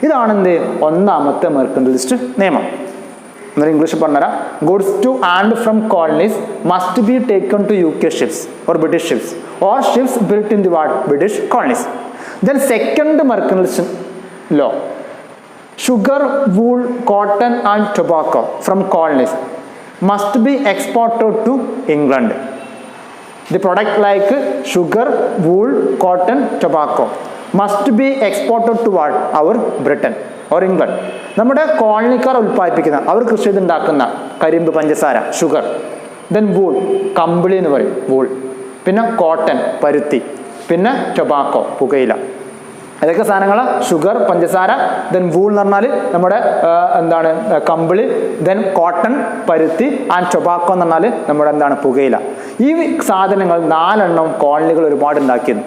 ഇതാണ് എന്ത്, ഒന്നാമത്തെ മെർക്കൻഡലിസ്റ്റ് നിയമം. എന്നാൽ ഇംഗ്ലീഷ് പറഞ്ഞുതരാം. Goods to and from colonies must be taken to UK ships or British ships or ships built in the world British colonies. Then second mercantilist law, sugar, wool, cotton and tobacco from colonies must be exported to England. The product like sugar, wool, cotton, tobacco must be exported to what? Our Britain or England. നമ്മുടെ കോളനിക്കാർ ഉൽപ്പാദിപ്പിക്കുന്ന, അവർ കൃഷി ചെയ്തുണ്ടാക്കുന്ന കരിമ്പ്, പഞ്ചസാര, sugar, then wool, കമ്പിളി എന്ന് പറയും wool, പിന്നെ cotton, പരുത്തി, പിന്നെ ടൊബാക്കോ, പുകയില. അതൊക്കെ സാധനങ്ങൾ ഷുഗർ, പഞ്ചസാര, ദെൻ വൂൾ എന്ന് പറഞ്ഞാൽ നമ്മുടെ കമ്പിളി, ദെൻ കോട്ടൺ, പരുത്തി, ആൻഡ് ടൊബാക്കോ എന്ന് പറഞ്ഞാൽ നമ്മുടെ പുകയില. ഈ സാധനങ്ങൾ 4 കോളനികൾ ഒരുപാട് ഉണ്ടാക്കിയത്.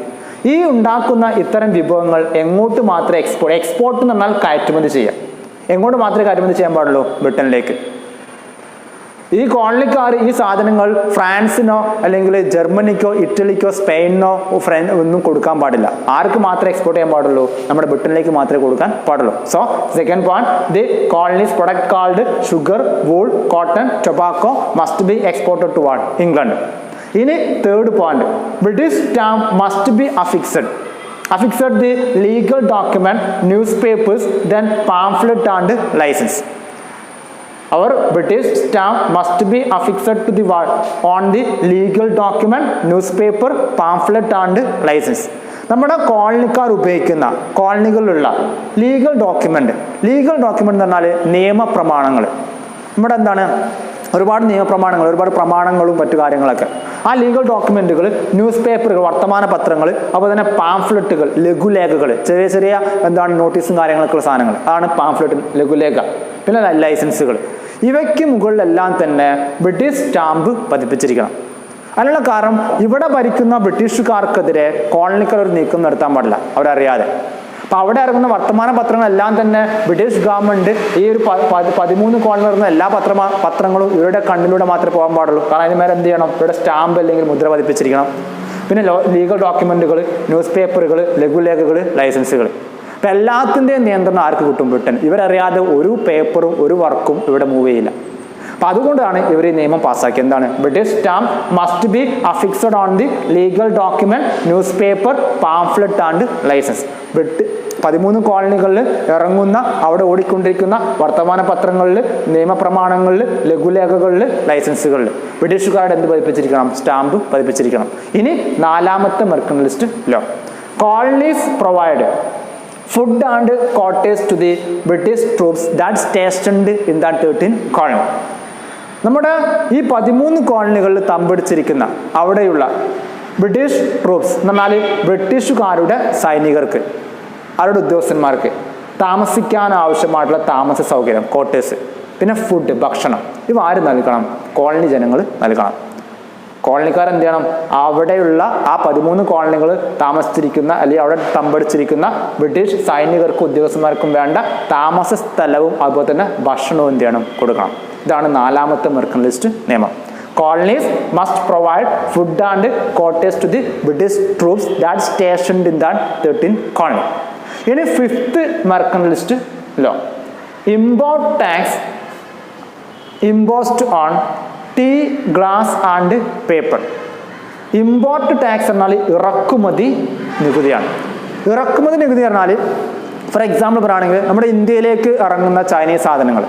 ഈ ഉണ്ടാക്കുന്ന ഇത്തരം വിഭവങ്ങൾ എങ്ങോട്ട് മാത്രമേ എക്സ്പോർട്ട് എന്ന് പറഞ്ഞാൽ കയറ്റുമതി ചെയ്യാം. എങ്ങോട്ട് മാത്രമേ കയറ്റുമതി ചെയ്യാൻ പാടുള്ളൂ? ബ്രിട്ടനിലേക്ക്. ഈ കോളനിക്കാർ ഈ സാധനങ്ങൾ ഫ്രാൻസിനോ അല്ലെങ്കിൽ ജർമ്മനിക്കോ ഇറ്റലിക്കോ സ്പെയിനോ ഒന്നും കൊടുക്കാൻ പാടില്ല. ആർക്ക് മാത്രമേ എക്സ്പോർട്ട് ചെയ്യാൻ പാടുള്ളൂ? നമ്മുടെ ബ്രിട്ടനിലേക്ക് മാത്രമേ കൊടുക്കാൻ പാടുള്ളൂ. So second point, the colonies product called sugar, wool, cotton, tobacco must be exported to what? England. ഇനി third point, British stamp must be affixed the legal document, newspapers, then pamphlet and license. Our British stamp must be affixed to the wall on the legal document, newspaper, pamphlet and license. നമ്മുടെ കോളനിക്കാർ ഉപയോഗിക്കുന്ന കോളനികളിലുള്ള legal document എന്ന് പറഞ്ഞാൽ നിയമപ്രമാണങ്ങൾ. നമ്മുടെ ഒരുപാട് നിയമപ്രമാണങ്ങൾ, ഒരുപാട് പ്രമാണങ്ങളും മറ്റു കാര്യങ്ങളൊക്കെ. ആ ലീഗൽ ഡോക്യുമെന്റുകൾ, ന്യൂസ് പേപ്പറുകൾ, വർത്തമാന പത്രങ്ങൾ, അതുപോലെ തന്നെ പാംഫ്ലെറ്റുകൾ, ലഘുലേഖകൾ, ചെറിയ ചെറിയ നോട്ടീസും കാര്യങ്ങളൊക്കെയുള്ള സാധനങ്ങൾ, അതാണ് പാംഫ്ലെറ്റ്, ലഘുലേഖ. പിന്നെ ലൈസൻസുകൾ. ഇവയ്ക്ക് മുകളിലെല്ലാം തന്നെ ബ്രിട്ടീഷ് സ്റ്റാമ്പ് പതിപ്പിച്ചിരിക്കണം. അതിനുള്ള കാരണം ഇവിടെ ഭരിക്കുന്ന ബ്രിട്ടീഷുകാർക്കെതിരെ കോളനിക്കാർ ഒരു നീക്കം നടത്താൻ പാടില്ല, അവരറിയാതെ. അപ്പം അവിടെ ഇറങ്ങുന്ന വർത്തമാന പത്രങ്ങളെല്ലാം തന്നെ ബ്രിട്ടീഷ് ഗവൺമെൻറ് ഈ ഒരു 13 കോളനി ഇറങ്ങുന്ന എല്ലാ പത്രങ്ങളും ഇവരുടെ കണ്ണിലൂടെ മാത്രമേ പോകാൻ പാടുള്ളൂ. കാരണം അതിന് മേലെ എന്ത് ചെയ്യണം, ഇവിടെ സ്റ്റാമ്പ് അല്ലെങ്കിൽ മുദ്ര പതിപ്പിച്ചിരിക്കണം. പിന്നെ ലീഗൽ ഡോക്യുമെൻറ്റുകൾ, ന്യൂസ് പേപ്പറുകൾ, ലഘുലേഖകൾ, ലൈസൻസുകൾ. അപ്പം എല്ലാത്തിൻ്റെയും നിയന്ത്രണം ആർക്ക് കിട്ടും? ബ്രിട്ടൻ. ഇവരറിയാതെ ഒരു പേപ്പറും ഒരു വർക്കും ഇവിടെ മൂവ് ചെയ്യില്ല. അപ്പം അതുകൊണ്ടാണ് ഇവർ ഈ നിയമം പാസ്സാക്കിയത്. എന്താണ്? British stamp must be affixed on the legal document, newspaper, pamphlet and licence. 13 കോളനികളിൽ ഇറങ്ങുന്ന, അവിടെ ഓടിക്കൊണ്ടിരിക്കുന്ന വർത്തമാന പത്രങ്ങളിൽ, നിയമപ്രമാണങ്ങളിൽ, ലഘുലേഖകളിൽ, ലൈസൻസുകളിൽ ബ്രിട്ടീഷുകാരുടെ എന്ത് പതിപ്പിച്ചിരിക്കണം? സ്റ്റാമ്പ് പതിപ്പിച്ചിരിക്കണം. ഇനി 4ാമത്തെ mercantilist law. Colonies provide food and quarters to the British troops that stationed in the 13 colony. നമ്മുടെ ഈ 13 കോളനികളിൽ തമ്പടിച്ചിരിക്കുന്ന അവിടെയുള്ള ബ്രിട്ടീഷ് ട്രൂപ്സ് എന്ന് പറഞ്ഞാൽ ബ്രിട്ടീഷുകാരുടെ സൈനികർക്ക്, അവരുടെ ഉദ്യോഗസ്ഥന്മാർക്ക് താമസിക്കാൻ ആവശ്യമായിട്ടുള്ള താമസ സൗകര്യം, ക്വാർട്ടേഴ്സ്, പിന്നെ ഫുഡ്, ഭക്ഷണം, ഇവ ആര് നൽകണം? കോളനി ജനങ്ങൾ നൽകണം. കോളനിക്കാർ എന്ത് ചെയ്യണം? അവിടെയുള്ള ആ 13 കോളനികൾ താമസിച്ചിരിക്കുന്ന അല്ലെങ്കിൽ അവിടെ തമ്പടിച്ചിരിക്കുന്ന ബ്രിട്ടീഷ് സൈനികർക്കും ഉദ്യോഗസ്ഥന്മാർക്കും വേണ്ട താമസ സ്ഥലവും അതുപോലെ തന്നെ ഭക്ഷണവും എന്ത് ചെയ്യണം? കൊടുക്കണം. ഇതാണ് 4ാമത്തെ മെർക്കന്റലിസ്റ്റ് നിയമം. Colonies must provide food and quarters to the British troops that stationed in that 13 colony. ഇനി 5th mercantilist law. Import tax imposed on tea, glass and paper. Import tax എന്നാൽ ഇറക്കുമതി നികുതിയാണ്. ഇറക്കുമതി നികുതി പറഞ്ഞാൽ ഫോർ എക്സാമ്പിൾ പറയുകയാണെങ്കിൽ നമ്മുടെ ഇന്ത്യയിലേക്ക് ഇറങ്ങുന്ന ചൈനീസ് സാധനങ്ങൾ,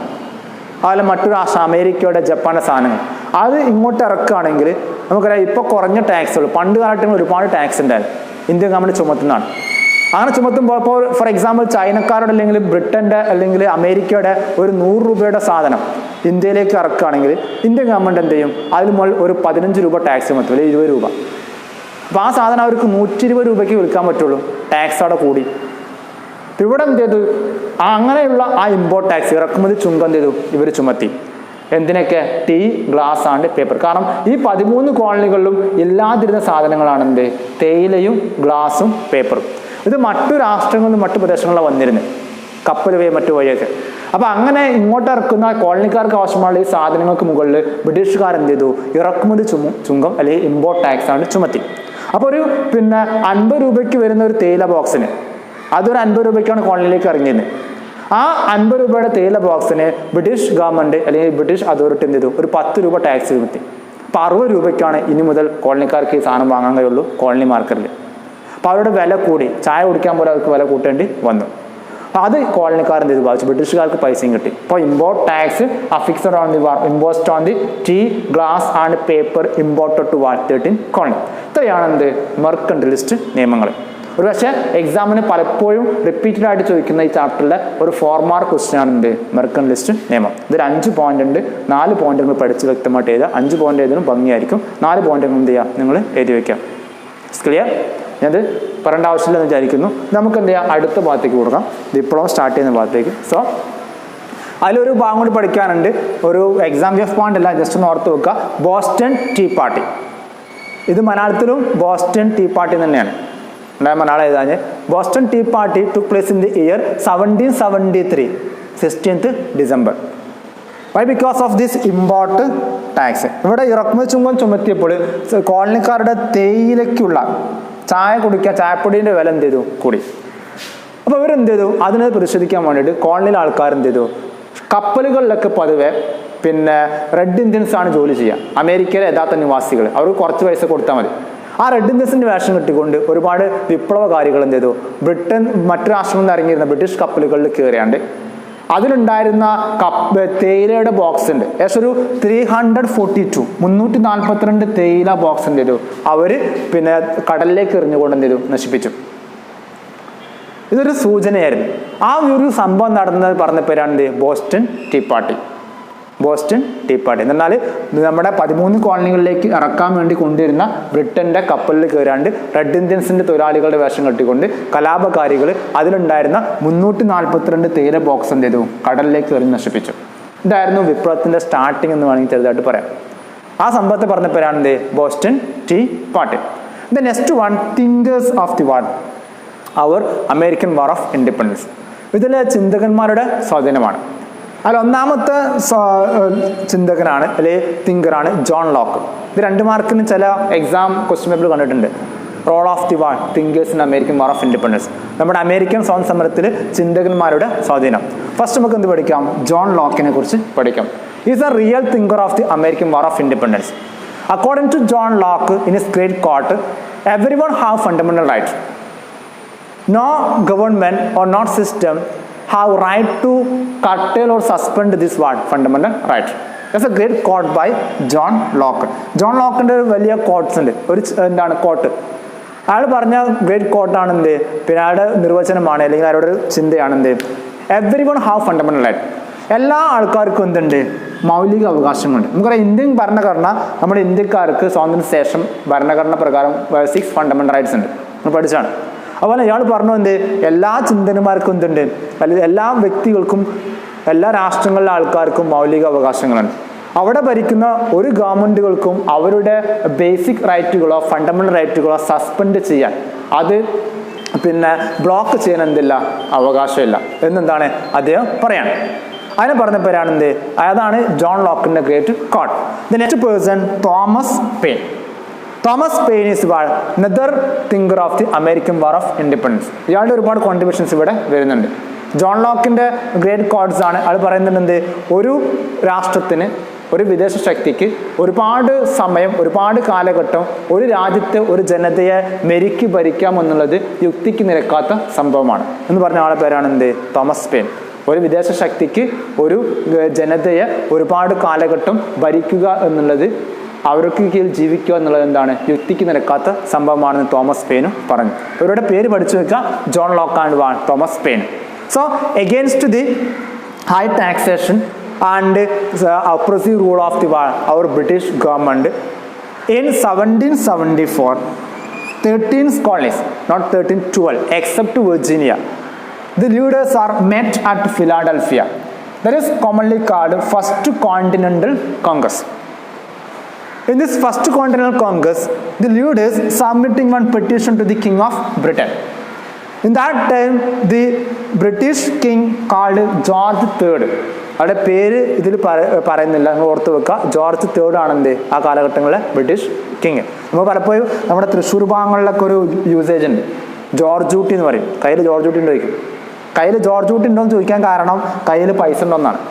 അതുപോലെ മറ്റു രാഷ്ട്രം, അമേരിക്കയുടെ, ജപ്പാന്റെ സാധനങ്ങൾ, അത് ഇങ്ങോട്ട് ഇറക്കുകയാണെങ്കിൽ നമുക്കറിയാം ഇപ്പോൾ കുറഞ്ഞ ടാക്സുകൾ. പണ്ട് കാലഘട്ടങ്ങളിൽ ഒരുപാട് ടാക്സ് ഉണ്ടായിരുന്നു, ഇന്ത്യൻ ഗവൺമെൻറ് ചുമത്തുന്നതാണ്. അങ്ങനെ ചുമത്തുമ്പോൾ ഇപ്പോൾ ഫോർ എക്സാമ്പിൾ ചൈനക്കാരുടെ അല്ലെങ്കിൽ ബ്രിട്ടൻ്റെ അല്ലെങ്കിൽ അമേരിക്കയുടെ ഒരു 100 രൂപയുടെ സാധനം ഇന്ത്യയിലേക്ക് ഇറക്കുകയാണെങ്കിൽ ഇന്ത്യൻ ഗവൺമെൻറ് എന്ത് ചെയ്യും? അതിന് മുകളിൽ ഒരു 15 രൂപ ടാക്സ് ചുമത്തും, അല്ലെങ്കിൽ 20 രൂപ. അപ്പോൾ ആ സാധനം അവർക്ക് 120 രൂപയ്ക്ക് വിൽക്കാൻ പറ്റുള്ളൂ, ടാക്സ് അവിടെ കൂടി. ഇവിടെ എന്ത് ചെയ്തു? അങ്ങനെയുള്ള ആ ഇമ്പോർട്ട് ടാക്സ്, ഇറക്കുമതി ചുങ്കം എന്ത് ചെയ്തു? ഇവർ ചുമത്തി. എന്തിനൊക്കെ? Tea, glass and paper. കാരണം ഈ 13 കോളനികളിലും ഇല്ലാതിരുന്ന സാധനങ്ങളാണ് എന്ത്? തേയിലയും ഗ്ലാസും പേപ്പറും. ഇത് മറ്റു രാഷ്ട്രങ്ങളിലും മറ്റു പ്രദേശങ്ങളിലും വന്നിരുന്നത്, കപ്പൽ വഴി മറ്റു വഴിയൊക്കെ. അപ്പം അങ്ങനെ ഇങ്ങോട്ട് ഇറക്കുന്ന കോളനിക്കാർക്ക് ആവശ്യമുള്ള ഈ സാധനങ്ങൾക്ക് മുകളിൽ ബ്രിട്ടീഷുകാർ എന്ത് ചെയ്തു? ഇറക്കുമതി ചുങ്കം അല്ലെങ്കിൽ ഇമ്പോർട്ട് ടാക്സ് ആണ് ചുമത്തി. അപ്പോൾ ഒരു 50 രൂപയ്ക്ക് വരുന്ന ഒരു തേയില ബോക്സിന്, അതൊരു 50 രൂപയ്ക്കാണ് കോളനിയിലേക്ക് ഇറങ്ങിയത്. ആ 50 രൂപയുടെ തേയില ബോക്സിന് ബ്രിട്ടീഷ് ഗവൺമെൻറ് അല്ലെങ്കിൽ ബ്രിട്ടീഷ് അതോറിറ്റി എന്ത് ചെയ്തു? ഒരു 10 രൂപ ടാക്സ് ചുമത്തി. അപ്പോൾ 60 രൂപയ്ക്കാണ് ഇനി മുതൽ കോളനിക്കാർക്ക് ഈ സാധനം വാങ്ങാൻ കഴിയുള്ളൂ കോളനി മാർക്കറ്റിൽ. അപ്പോൾ അവരുടെ വില കൂടി, ചായ കുടിക്കാൻ പോലും അവർക്ക് വില കൂട്ടേണ്ടി വന്നു. അത് കോളനിക്കാർ എന്ത് ചെയ്തു? ബാധിച്ചു. ബ്രിട്ടീഷുകാർക്ക് പൈസയും കിട്ടി. അപ്പോൾ import tax affixed on the impost on the tea, glass and paper imported to 13 colony. ഇത്രയാണ് എന്ത്? മെർക്കന്റലിസ്റ്റ് നിയമങ്ങൾ. ഒരു പക്ഷേ എക്സാമിന് പലപ്പോഴും റിപ്പീറ്റഡ് ആയിട്ട് ചോദിക്കുന്ന ഈ ചാപ്റ്ററിലെ ഒരു 4 മാർക്ക് ക്വസ്റ്റ്യൻ ആണ് എന്ത്? മെർക്കന്റലിസ്റ്റ് നിയമം. ഇതിൽ 5 പോയിന്റ് ഉണ്ട്. 4 പോയിന്റ് നിങ്ങൾ പഠിച്ച് വ്യക്തമായിട്ട് എഴുതുക. 5 പോയിന്റ് എഴുതുന്നു ഭംഗിയായിരിക്കും. 4 പോയിന്റ് എന്ത് ചെയ്യുക? നിങ്ങൾ എഴുതി വയ്ക്കാം. ക്ലിയർ? ഞാനത് പറയേണ്ട ആവശ്യമില്ലെന്ന് വിചാരിക്കുന്നു. നമുക്ക് എന്ത് ചെയ്യാം? അടുത്ത ഭാഗത്തേക്ക് കൊടുക്കാം, ഡിപ്ലോമ സ്റ്റാർട്ട് ചെയ്യുന്ന ഭാഗത്തേക്ക്. സോ അതിലൊരു ഭാഗം കൂടി പഠിക്കാനുണ്ട്. ഒരു എക്സാം ഓഫ് പോയിന്റ് അല്ല, ജസ്റ്റ് ഒന്ന് ഓർത്ത് വെക്കുക. Boston Tea Party. ഇത് മലയാളത്തിലും ബോസ്റ്റൺ ടീ പാർട്ടി തന്നെയാണ്. മലയാളം എഴുതാൻ Boston Tea Party took place in the year 1773, 16th December. Why? Because of this import tax. ഇവിടെ ഇറക്കുമതി ചുങ്കം ചുമത്തിയപ്പോൾ കോളനിക്കാരുടെ തേയിലയ്ക്കുള്ള ചായ കുടിക്കാൻ ചായപ്പൊടീൻ്റെ വില എന്ത് ചെയ്തു? കൂടി. അപ്പോൾ ഇവരെന്ത് ചെയ്തു? അതിനെ പ്രതിഷേധിക്കാൻ വേണ്ടിയിട്ട് കോളനിയിലെ ആൾക്കാർ എന്ത് ചെയ്തു? കപ്പലുകളിലൊക്കെ പൊതുവെ റെഡ് ഇന്ത്യൻസ് ആണ് ജോലി ചെയ്യുക. അമേരിക്കയിലെ യഥാർത്ഥ നിവാസികൾ, അവർക്ക് കുറച്ച് പൈസ കൊടുത്താൽ മതി. ആ റെഡ് ഇന്ത്യൻസിൻ്റെ വേഷം കിട്ടിക്കൊണ്ട് ഒരുപാട് വിപ്ലവകാരികൾ എന്ത് ചെയ്തു? ബ്രിട്ടൻ മറ്റു രാഷ്ട്രങ്ങളിൽ നിന്ന് ഇറങ്ങിയിരുന്ന ബ്രിട്ടീഷ് കപ്പലുകളിൽ കയറിയാണ്ട് അതിലുണ്ടായിരുന്ന തേയിലയുടെ ബോക്സ് ഉണ്ട്, ഏകദേശം ഒരു 342 തേയില ബോക്സ് എന്ത് ചെയ്തു? അവർ കടലിലേക്ക് എറിഞ്ഞുകൊണ്ട് എന്ത് ചെയ്തു? നശിപ്പിച്ചു. ഇതൊരു സൂചനയായിരുന്നു. ആ ഒരു സംഭവം നടന്നത് പറഞ്ഞ പേരാണ് എന്ത്? Boston Tea Party. Boston Tea Party എന്നാൽ നമ്മുടെ 13 കോളനികളിലേക്ക് ഇറക്കാൻ വേണ്ടി കൊണ്ടുവരുന്ന ബ്രിട്ടൻ്റെ കപ്പലിൽ കയറാണ്ട് റെഡ് ഇന്ത്യൻസിൻ്റെ തൊഴിലാളികളുടെ വേഷം കെട്ടിക്കൊണ്ട് കലാപകാരികൾ അതിലുണ്ടായിരുന്ന 342 തേയില ബോക്സ് എന്ത് ചെയ്തു? കടലിലേക്ക് എറിഞ്ഞ് നശിപ്പിച്ചു. ഇതായിരുന്നു വിപ്ലവത്തിൻ്റെ സ്റ്റാർട്ടിങ് എന്ന് വേണമെങ്കിൽ ചെറുതായിട്ട് പറയാം. ആ സംഭവത്തെ പറഞ്ഞ പേരാണ് എന്ത്? Boston Tea Party. The next one, thinkers of the war, our American war of Independence. ഇതിലെ ചിന്തകന്മാരുടെ സ്വാധീനമാണ്. അതിൽ ഒന്നാമത്തെ ചിന്തകനാണ് അല്ലെങ്കിൽ തിങ്കറാണ് ജോൺ ലോക്ക്. ഇത് 2 മാർക്കിന് ചില എക്സാം ക്വസ്റ്റ്യൻ പേപ്പർ കണ്ടിട്ടുണ്ട്. Role of the war, thinkers in American war of Independence. നമ്മുടെ അമേരിക്കൻ സ്വാതന്ത്ര്യ സമരത്തിൽ ചിന്തകന്മാരുടെ സ്വാധീനം. ഫസ്റ്റ് നമുക്ക് എന്ത് പഠിക്കാം? ജോൺ ലോക്കിനെ കുറിച്ച് പഠിക്കാം. Is a real thinker of the American war of Independence. According to John Locke in his great quote, everyone have fundamental rights. No government or not system have right to curtail or suspend this word, fundamental right. That's a great quote by John Locke. John Lockeന്റെ ഒരു വലിയ quotes ഉണ്ട്. ഒരു എന്താണ് coat, അയാൾ പറഞ്ഞ great കോട്ടാണ് എന്ത്, പിന്നെ അയാളുടെ നിർവചനമാണ് അല്ലെങ്കിൽ അയാളുടെ ചിന്തയാണ് എന്ത്, everyone have fundamental right. എല്ലാ ആൾക്കാർക്കും എന്തുണ്ട്? മൗലിക അവകാശങ്ങളുണ്ട്. നമുക്കറിയാം ഇന്ത്യൻ ഭരണഘടന, നമ്മുടെ ഇന്ത്യക്കാർക്ക് സ്വാതന്ത്ര്യത്തിന് ശേഷം ഭരണഘടന പ്രകാരം 6 ഫണ്ടമെന്റൽ റൈറ്റ്സ് ഉണ്ട്, നമ്മൾ പഠിച്ചാണ്. അതുപോലെ ഇയാൾ പറഞ്ഞു എന്ത്, എല്ലാ ചിന്തകന്മാർക്കും എന്തുണ്ട്, എല്ലാ വ്യക്തികൾക്കും എല്ലാ രാഷ്ട്രങ്ങളിലെ ആൾക്കാർക്കും മൗലിക അവകാശങ്ങളുണ്ട്. അവിടെ ഭരിക്കുന്ന ഒരു ഗവൺമെന്റുകൾക്കും അവരുടെ ബേസിക് റൈറ്റുകളോ ഫണ്ടമെന്റൽ റൈറ്റുകളോ സസ്പെൻഡ് ചെയ്യാൻ, അത് പിന്നെ ബ്ലോക്ക് ചെയ്യാൻ എന്തില്ല, അവകാശമില്ല എന്നെന്താണ് അദ്ദേഹം പറയാണ്. അതിനെ പറഞ്ഞ പേരാണ് എന്ത്, അതാണ് ജോൺ ലോക്കിന്റെ great coat. The next person, Thomas Paine. Thomas Paine is another thinker of the American War of Independence. ഇയാളുടെ ഒരുപാട് കോൺട്രിബ്യൂഷൻസ് ഇവിടെ വരുന്നുണ്ട്. ജോൺ ലോക്കിന്റെ ഗ്രേറ്റ് കോട്ട്സ് ആണ്. അത് പറയുന്നുണ്ട് എന്ത്, ഒരു രാഷ്ട്രത്തിന്, ഒരു വിദേശ ശക്തിക്ക് ഒരുപാട് സമയം, ഒരുപാട് കാലഘട്ടം ഒരു രാജ്യത്തെ ഒരു ജനതയെ മെരുക്കി ഭരിക്കാം എന്നുള്ളത് യുക്തിക്ക് നിരക്കാത്ത സംഭവമാണ് എന്ന് പറഞ്ഞ ആളുടെ പേരാണ് എന്ത്, തോമസ് പെയിൻ. ഒരു വിദേശ ശക്തിക്ക് ഒരു ജനതയെ ഒരുപാട് കാലഘട്ടം ഭരിക്കുക എന്നുള്ളത്, അവർക്ക് കീഴിൽ ജീവിക്കുക എന്നുള്ളത് എന്താണ്, യുക്തിക്ക് നിരക്കാത്ത സംഭവമാണെന്ന് തോമസ് പെയിനും പറഞ്ഞു. ഇവരുടെ പേര് പഠിച്ചു വെക്കുക, John Locke and Thomas pain. So against the high taxation and oppressive rule of the our British government in 1774, 13 colonies, not 13, 12 except Virginia, the leaders are met at Philadelphia. That is commonly called First Continental Congress. In this First Continental Congress, the leaders submitting one petition to the King of Britain. In that time, the British king called George III. അവരുടെ പേര് ഇതിൽ പറയുന്നില്ല, നിങ്ങൾ ഓർത്ത് വെക്കുക. George III ആണെന്ത്, ആ കാലഘട്ടങ്ങളിലെ British king. നമ്മൾ പലപ്പോഴും നമ്മുടെ തൃശ്ശൂർ ഭാഗങ്ങളിലൊക്കെ ഒരു യൂസേജ് ഉണ്ട്, ജോർജ് ഊട്ടി എന്ന് പറയും. കയ്യിൽ ജോർജ് ഊട്ടി ഉണ്ടോ ചോദിക്കും. കയ്യിൽ ജോർജ് ഊട്ടി ഉണ്ടോ എന്ന് ചോദിക്കാൻ കാരണം കയ്യിൽ പൈസ ഉണ്ടോന്നാണ്.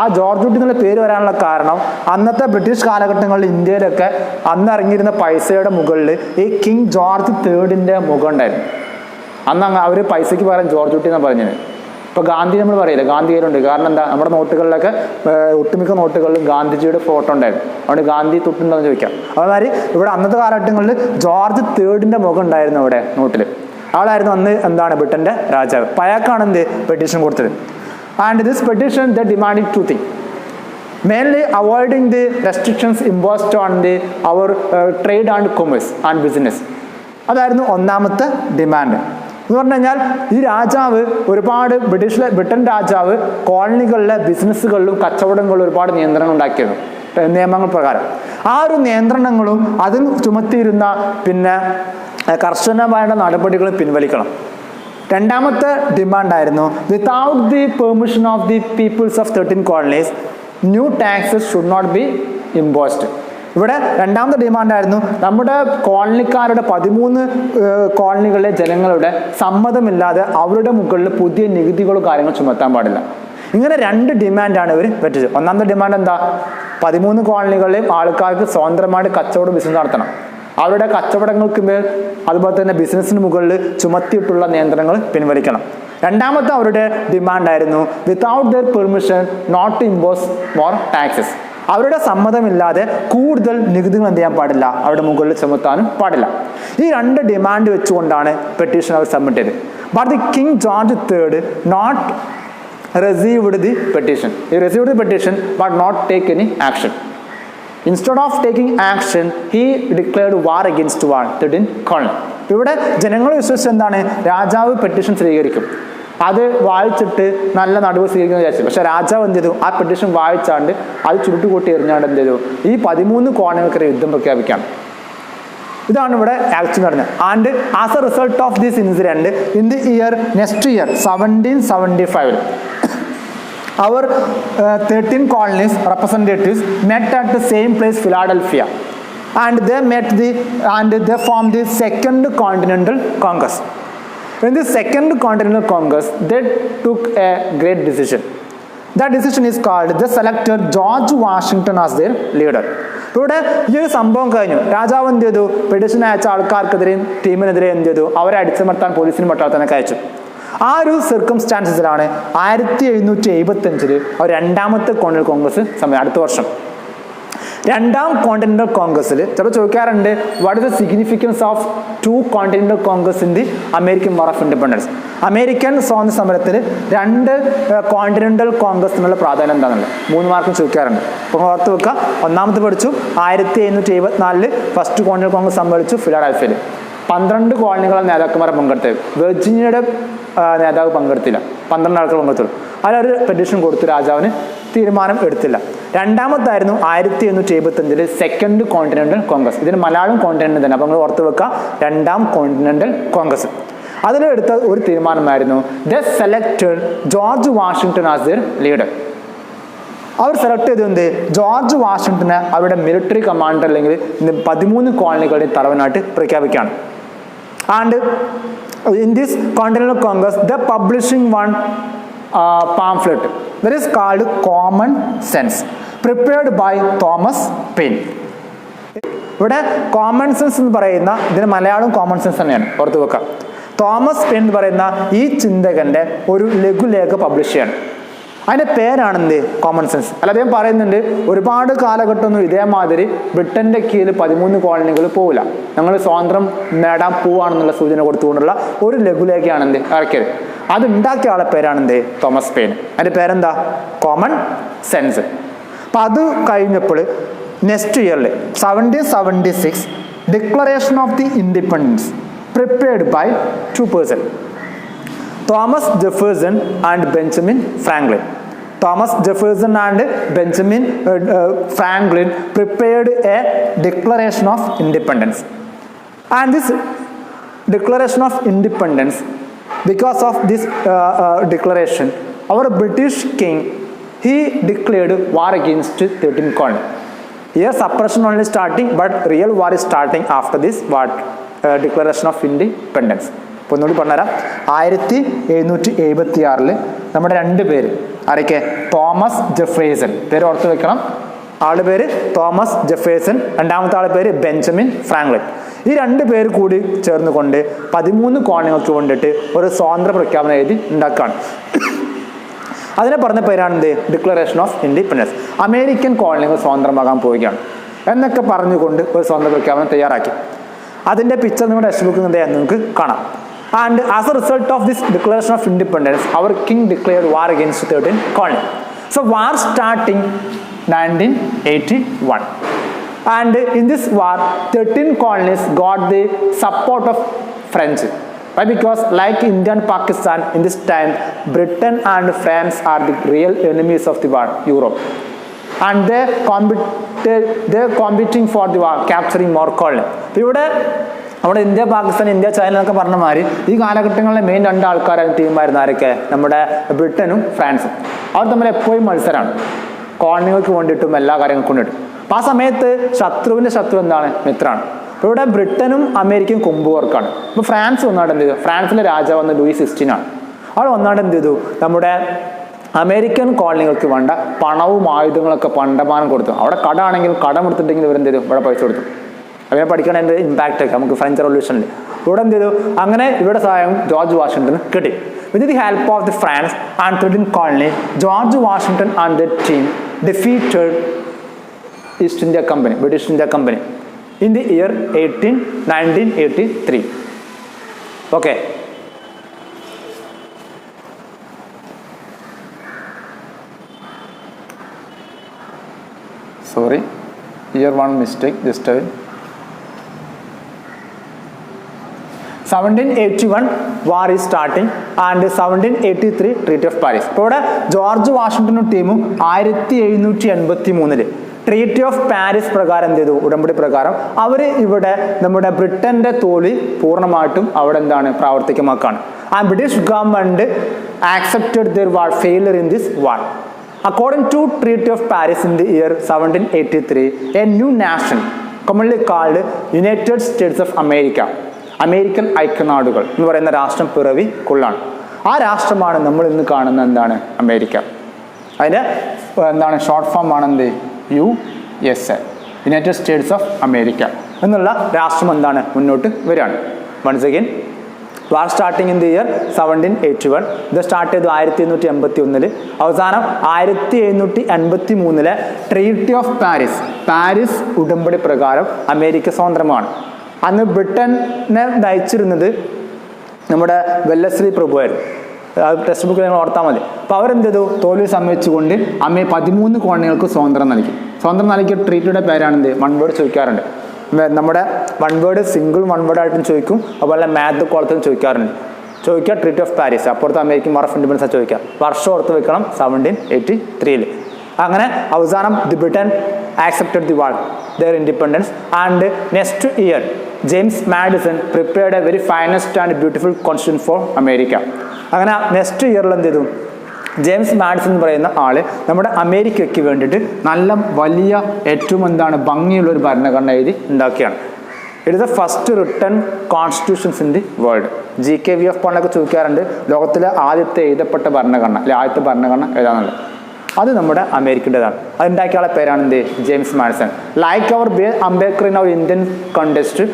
ആ ജോർജ് ഊട്ടി എന്നുള്ള പേര് വരാനുള്ള കാരണം അന്നത്തെ ബ്രിട്ടീഷ് കാലഘട്ടങ്ങളിൽ ഇന്ത്യയിലൊക്കെ അന്ന് ഇറങ്ങിയിരുന്ന പൈസയുടെ മുകളിൽ ഈ കിങ് ജോർജ് III മുഖം ഉണ്ടായിരുന്നു. അന്ന് അവർ പൈസയ്ക്ക് പകരം ജോർജ് ഊട്ടി എന്നാണ് പറഞ്ഞത്. ഇപ്പോൾ ഗാന്ധി നമ്മൾ പറയില്ല, ഗാന്ധി കയ്യിലുണ്ട്. കാരണം എന്താ, നമ്മുടെ നോട്ടുകളിലൊക്കെ ഒട്ടുമിക്ക നോട്ടുകളിലും ഗാന്ധിജിയുടെ ഫോട്ടോ ഉണ്ടായിരുന്നു. അതുകൊണ്ട് ഗാന്ധി തൊട്ടുണ്ടോ എന്ന് ചോദിക്കാം. അതുമാതിരി ഇവിടെ അന്നത്തെ കാലഘട്ടങ്ങളിൽ ജോർജ് III മുഖം ഉണ്ടായിരുന്നു അവിടെ നോട്ടിൽ. ആളായിരുന്നു അന്ന് എന്താണ് ബ്രിട്ടൻ്റെ രാജാവ്. അപ്പോൾ അയാൾക്കാണ് എന്ത് പെറ്റീഷൻ കൊടുത്തത്. And this petition, they demanded 2 things. Mainly avoiding the restrictions imposed on our trade and commerce and business. അതായിരുന്നു ഒന്നാമത്തെ ഡിമാൻഡ്. എന്ന് പറഞ്ഞു കഴിഞ്ഞാൽ ഈ രാജാവ് ഒരുപാട് ബ്രിട്ടൻ രാജാവ് കോളനികളിലെ ബിസിനസ്സുകളിലും കച്ചവടങ്ങളിലും ഒരുപാട് നിയന്ത്രണം ഉണ്ടാക്കിയിരുന്നു നിയമങ്ങൾ പ്രകാരം. ആ ഒരു നിയന്ത്രണങ്ങളും അതിൽ ചുമത്തിയിരുന്ന പിന്നെ കർശനമായ നടപടികളും പിൻവലിക്കണം. രണ്ടാമത്തെ ഡിമാൻഡായിരുന്നു, without the permission of the peoples of 13 colonies new taxes should not be imposed. ഇവിടെ രണ്ടാമത്തെ ഡിമാൻഡായിരുന്നു, നമ്മുടെ കോളനിക്കാരുടെ 13 കോളനികളിലെ ജനങ്ങളുടെ സമ്മതമില്ലാതെ അവരുടെ മുകളിൽ പുതിയ നികുതികളോ കാര്യങ്ങൾ ചുമത്താൻ പാടില്ല. ഇങ്ങനെ 2 ഡിമാൻഡാണ് ഇവർ വെച്ചത്. ഒന്നാമത്തെ ഡിമാൻഡ് എന്താ, 13 കോളനികളിലെയും ആൾക്കാർക്ക് സ്വതന്ത്രമായിട്ട് കച്ചവടം ബിസിനസ് നടത്തണം. അവരുടെ കച്ചവടങ്ങൾക്ക് മേൽ അതുപോലെ തന്നെ ബിസിനസ്സിന് മുകളിൽ ചുമത്തിയിട്ടുള്ള നിയന്ത്രണങ്ങൾ പിൻവലിക്കണം. രണ്ടാമത്തെ അവരുടെ ഡിമാൻഡായിരുന്നു, without their permission not to impose more taxes. അവരുടെ സമ്മതമില്ലാതെ കൂടുതൽ നികുതികൾ എന്ത് ചെയ്യാൻ പാടില്ല, അവരുടെ മുകളിൽ ചുമത്താനും പാടില്ല. ഈ 2 ഡിമാൻഡ് വെച്ചുകൊണ്ടാണ് പെറ്റീഷൻ അവർ സബ്മിറ്റ് ചെയ്തത്. But the king George III not received the petition. He received the petition but not take any action. Instead of taking action, he declared war against 13 colony. ഇവിടെ ജനങ്ങൾ വിശ്വസിച്ച് എന്താണ്, രാജാവ് പെറ്റീഷൻ സ്വീകരിക്കും, അത് വായിച്ചിട്ട് നല്ല നടപടി സ്വീകരിക്കുന്ന വിചാരിച്ചു. പക്ഷെ രാജാവ് എന്ത് ചെയ്തു? ആ പെറ്റീഷൻ വായിച്ചാണ്ട് അത് ചുരുട്ടുകൂട്ടി എറിഞ്ഞാണ്ട് എന്ത് ചെയ്തു? ഈ 13 കോളനികൾക്കൊരു യുദ്ധം പ്രഖ്യാപിക്കുകയാണ്. ഇതാണ് ഇവിടെ ആക്ച്വലി നടന്നത്. And as A result of this incident in the next year 1775 our 13 colonies representatives met at the same place, Philadelphia, and they formed the Second Continental Congress. In the Second Continental Congress, they took a great decision. That decision is called, they selected George Washington as their leader. ഇവിടെ ഈ ഒരു സംഭവം കഴിഞ്ഞു. രാജാവ് എന്ത് ചെയ്തു? Petition അയച്ച ആൾക്കാർക്കെതിരെയും ടീമിനെതിരെ എന്ത് ചെയ്തു? അവരെ അടിച്ചമർത്താൻ പോലീസിനും പട്ടാളത്തിനൊക്കെ അയച്ചു. ആ ഒരു സർക്കംസ്റ്റാൻസസിലാണ് 1775 രണ്ടാമത്തെ കോണ്ടിനെന്റൽ കോൺഗ്രസ് സമയം. അടുത്ത വർഷം രണ്ടാം കോണ്ടിനെന്റൽ കോൺഗ്രസ്സിൽ ചിലപ്പോൾ ചോദിക്കാറുണ്ട്, what is the significance of 2 continental Congress in the American war of Independence? American സ്വാതന്ത്ര്യ സമരത്തിൽ 2 കോണ്ടിനെന്റൽ കോൺഗ്രസിനുള്ള പ്രാധാന്യം എന്താണെന്നുള്ളത് 3 മാർക്കും ചോദിക്കാറുണ്ട്. അപ്പോൾ ഓർത്ത് വെക്കുക. ഒന്നാമത്തെ പഠിച്ചു 1774 ഫസ്റ്റ് കോണ്ടിനെന്റൽ കോൺഗ്രസ് സമ്മേളിച്ചു ഫിലാഡൽഫിയയിൽ. 12 കോളനികളെ നേതാക്കന്മാരെ പങ്കെടുത്തത്. വെർജീനിയയുടെ നേതാവ് പങ്കെടുത്തില്ല. 12 ആൾക്കാർ പങ്കെടുത്തുള്ളൂ. അതിലൊരു പെറ്റീഷൻ കൊടുത്തു, രാജാവിന് തീരുമാനം എടുത്തില്ല. രണ്ടാമത്തായിരുന്നു 1775 സെക്കൻഡ് കോണ്ടിനെന്റൽ കോൺഗ്രസ്. ഇതിന് മലയാളം കോണ്ടിനെന്റ് തന്നെ. അപ്പോൾ നിങ്ങൾ ഓർത്ത് വെക്കുക, രണ്ടാം കോണ്ടിനെന്റൽ കോൺഗ്രസ്. അതിലെടുത്ത ഒരു തീരുമാനമായിരുന്നു, the selected George Washington as their leader. അവർ സെലക്ട് ചെയ്തത് ജോർജ് വാഷിംഗ്ടനെ അവരുടെ മിലിറ്ററി കമാൻഡർ അല്ലെങ്കിൽ 13 കോളനികളുടെ തലവനായിട്ട് പ്രഖ്യാപിക്കുകയാണ്. And in this Continental Congress the publishing one pamphlet that is called Common Sense, prepared by Thomas Paine. ഇവിടെ കോമൺ സെൻസ് എന്ന് പറയുന്ന ഇതിന് മലയാളം കോമൺ സെൻസ് തന്നെയാണ്, ഓർത്ത് വെക്കുക. തോമസ് പെയിൻ എന്ന് പറയുന്ന ഈ ചിന്തകന്റെ ഒരു ലഘുലേഖ പബ്ലിഷ് ചെയ്യാണ്. അതിൻ്റെ പേരാണെന്ത്? Common sense. അല്ല, അദ്ദേഹം പറയുന്നുണ്ട്, ഒരുപാട് കാലഘട്ടമൊന്നും ഇതേമാതിരി ബ്രിട്ടൻ്റെ കീഴിൽ 13 കോളനികൾ പോവില്ല, ഞങ്ങൾ സ്വാതന്ത്ര്യം നേടാൻ പോവാണെന്നുള്ള സൂചന കൊടുത്തുകൊണ്ടുള്ള ഒരു ലഘുലേഖയാണ് എന്ത് ഇറക്കിയത്. അത് ഉണ്ടാക്കിയ ആളെ പേരാണെന്ത്? Thomas Paine. അതിൻ്റെ പേരെന്താ? Common Sense. അപ്പം അത് കഴിഞ്ഞപ്പോൾ നെക്സ്റ്റ് ഇയറിൽ 1776 Declaration of the Independence prepared by 2 persons, Thomas Jefferson and Benjamin Franklin. Thomas Jefferson and Benjamin Franklin prepared a Declaration of Independence. And this Declaration of Independence, because of this declaration, our British king, he declared war against 13 colonies. Here suppression only starting, but real war is starting after this Declaration of Independence. ഇപ്പോൾ ഒന്നുകൂടി പറഞ്ഞുതരാം. 1776 നമ്മുടെ 2 പേര് ആരൊക്കെ? Thomas Jefferson, പേര് ഓർത്ത് വെക്കണം. ആളുടെ പേര് തോമസ് ജെഫേഴ്സൺ, രണ്ടാമത്തെ ആളുടെ പേര് ബെഞ്ചമിൻ ഫ്രാങ്ക്ലിൻ. ഈ 2 പേര് കൂടി ചേർന്നുകൊണ്ട് 13 കോളനികൾക്ക് കൊണ്ടിട്ട് ഒരു സ്വാതന്ത്ര്യ പ്രഖ്യാപനം എഴുതി ഉണ്ടാക്കുകയാണ്. അതിനെ പറഞ്ഞ പേരാണെന്ത്? Declaration of Independence. അമേരിക്കൻ കോളനികൾ സ്വതന്ത്രമാകാൻ പോവുകയാണ് എന്നൊക്കെ പറഞ്ഞുകൊണ്ട് ഒരു സ്വാതന്ത്ര്യ പ്രഖ്യാപനം തയ്യാറാക്കി. അതിൻ്റെ പിക്ചർ നിങ്ങളുടെ ടെക്സ്റ്റ് ബുക്കിൽ നിങ്ങൾക്ക് കാണാം. And as a result of this Declaration of Independence, our king declared war against 13 colonies. So war starting 1981. And in this war, 13 colonies got the support of French. Why? Because like India and Pakistan, in this time, Britain and France are the real enemies of the war, Europe. And they're competing for the war, capturing more colonies. ഇവിടെ നമ്മുടെ India, Pakistan, India, China എന്നൊക്കെ പറഞ്ഞ മാതിരി ഈ കാലഘട്ടങ്ങളിലെ main 2 ആൾക്കാരായ ടീമായിരുന്നു ആരൊക്കെ? നമ്മുടെ ബ്രിട്ടനും ഫ്രാൻസും. അവർ തമ്മിൽ എപ്പോഴും മത്സരമാണ്, കോളനികൾക്ക് വേണ്ടിയിട്ടും എല്ലാ കാര്യങ്ങൾക്കും വേണ്ടിയിട്ടും. അപ്പം ആ സമയത്ത് ശത്രുവിൻ്റെ ശത്രു എന്താണ്? മിത്രമാണ്. അപ്പോൾ ഇവിടെ ബ്രിട്ടനും അമേരിക്കയും കൊമ്പുകോർക്കാണ്. അപ്പോൾ ഫ്രാൻസ് വന്നാണ്ട് എന്ത് ചെയ്തു? ഫ്രാൻസിലെ രാജാവ് വന്ന് ലൂയി 16 ആണ്. അവൾ വന്നാണ്ട് എന്ത് ചെയ്തു? നമ്മുടെ അമേരിക്കൻ കോളനികൾക്ക് വേണ്ട പണവും ആയുധങ്ങളൊക്കെ പണ്ടമാനം കൊടുത്തു. അവിടെ കട ആണെങ്കിൽ കടം എടുത്തിട്ടെങ്കിൽ ഇവരെന്ത് ചെയ്തു? ഇവിടെ പൈസ കൊടുത്തു. അങ്ങനെ പഠിക്കണതിൻ്റെ ഇമ്പാക്റ്റ് ഒക്കെ നമുക്ക് ഫ്രഞ്ച് റവല്യൂഷനിൽ ഇവിടെ എന്ത് ചെയ്തു? അങ്ങനെ ഇവിടെ സഹായം ജോർജ് വാഷിംഗ്ടന് കിട്ടി. With the help of the France and 13 colony, George Washington and the team defeated east India company, British India company in the year 1983. Okay. Sorry, here one mistake this time. 1781 war is starting and 1783 Treaty of Paris. ഇപ്പോൾ ഇവിടെ George വാഷിംഗ്ടണും ടീമും 1783 treaty of Paris പ്രകാരം എന്ത് ചെയ്തു? ഉടമ്പടി പ്രകാരം അവർ ഇവിടെ നമ്മുടെ ബ്രിട്ടന്റെ തോൽവി പൂർണ്ണമായിട്ടും അവിടെ എന്താണ് പ്രാവർത്തികമാക്കാണ്. And British government accepted their war failure in this war. According to Treaty of Paris in the year 1783, a new nation commonly called United States of America, American ഐക്യനാടുകൾ എന്ന് പറയുന്ന രാഷ്ട്രം പിറവി കൊള്ളാണ്. ആ രാഷ്ട്രമാണ് നമ്മൾ ഇന്ന് കാണുന്ന എന്താണ് അമേരിക്ക. അതിൻ്റെ എന്താണ് ഷോർട്ട് ഫോം ആണ് എന്ത്? USA, United States of America എന്നുള്ള രാഷ്ട്രം എന്താണ് മുന്നോട്ട് വരികയാണ്. Once again war starting in the year 1781. ഇത് സ്റ്റാർട്ട് ചെയ്തു 1781. അവസാനം 1783 ട്രീറ്റി ഓഫ് പാരീസ്, പാരീസ് ഉടമ്പടി പ്രകാരം അമേരിക്ക സ്വതന്ത്രമാണ്. അന്ന് ബ്രിട്ടനെ നയിച്ചിരുന്നത് നമ്മുടെ വെല്ലസ്ലി പ്രഭുവായിരുന്നു. ടെക്സ്റ്റ് ബുക്കിൽ നിങ്ങൾ ഓർത്താൽ മതി. അപ്പോൾ അവരെന്ത് ചെയ്തു? തോൽവി സമ്മതിച്ചുകൊണ്ട് 13 കോളനികൾക്ക് സ്വാതന്ത്ര്യം നൽകി. സ്വാതന്ത്ര്യം നൽകിയ ട്രീറ്റിയുടെ പേരാണെന്ത്? വൺ വേർഡ് ചോദിക്കാറുണ്ട്. നമ്മുടെ one word single one word ആയിട്ടും ചോദിക്കും, അതുപോലെ മാത്ത് കോളത്തിലും ചോദിക്കാറുണ്ട്. ചോദിക്കുക ട്രീറ്റി ഓഫ് പാരീസ്, അപ്പുറത്ത് അമേരിക്കൻ വാർ ഓഫ് ഇൻഡിപെൻഡൻസ് ചോദിക്കുക. വർഷം ഓർത്ത് വെക്കണം 1783. അങ്ങനെ അവസാനം the Britain accepted the war their independence and next year James Madison prepared a very finest and beautiful constitution for America. അങ്ങനെ നെക്സ്റ്റ് ഇയറിൽ എന്ത് ചെയ്തു? ജെയിംസ് മാഡിസൺ എന്ന് പറയുന്ന ആള് നമ്മുടെ അമേരിക്കയ്ക്ക് വേണ്ടിയിട്ട് നല്ല വലിയ ഏറ്റവും എന്താണ് ഭംഗിയുള്ള ഒരു ഭരണഘടന എഴുതി ഉണ്ടാക്കിയാണ്. It is the first written constitutions in the world. GKVF പോലൊക്കെ ചോദിക്കാറുണ്ട് ലോകത്തിലെ ആദ്യത്തെ എഴുതപ്പെട്ട ഭരണഘടന അല്ലെ ആദ്യത്തെ ഭരണഘടന ഏതാണെന്നുള്ളത്. അത് നമ്മുടെ അമേരിക്കയുടേതാണ്. അതുണ്ടാക്കിയ ആളെ പേരാണ് എന്ത്? James Madison. Like our Ambedkar in our Indian context,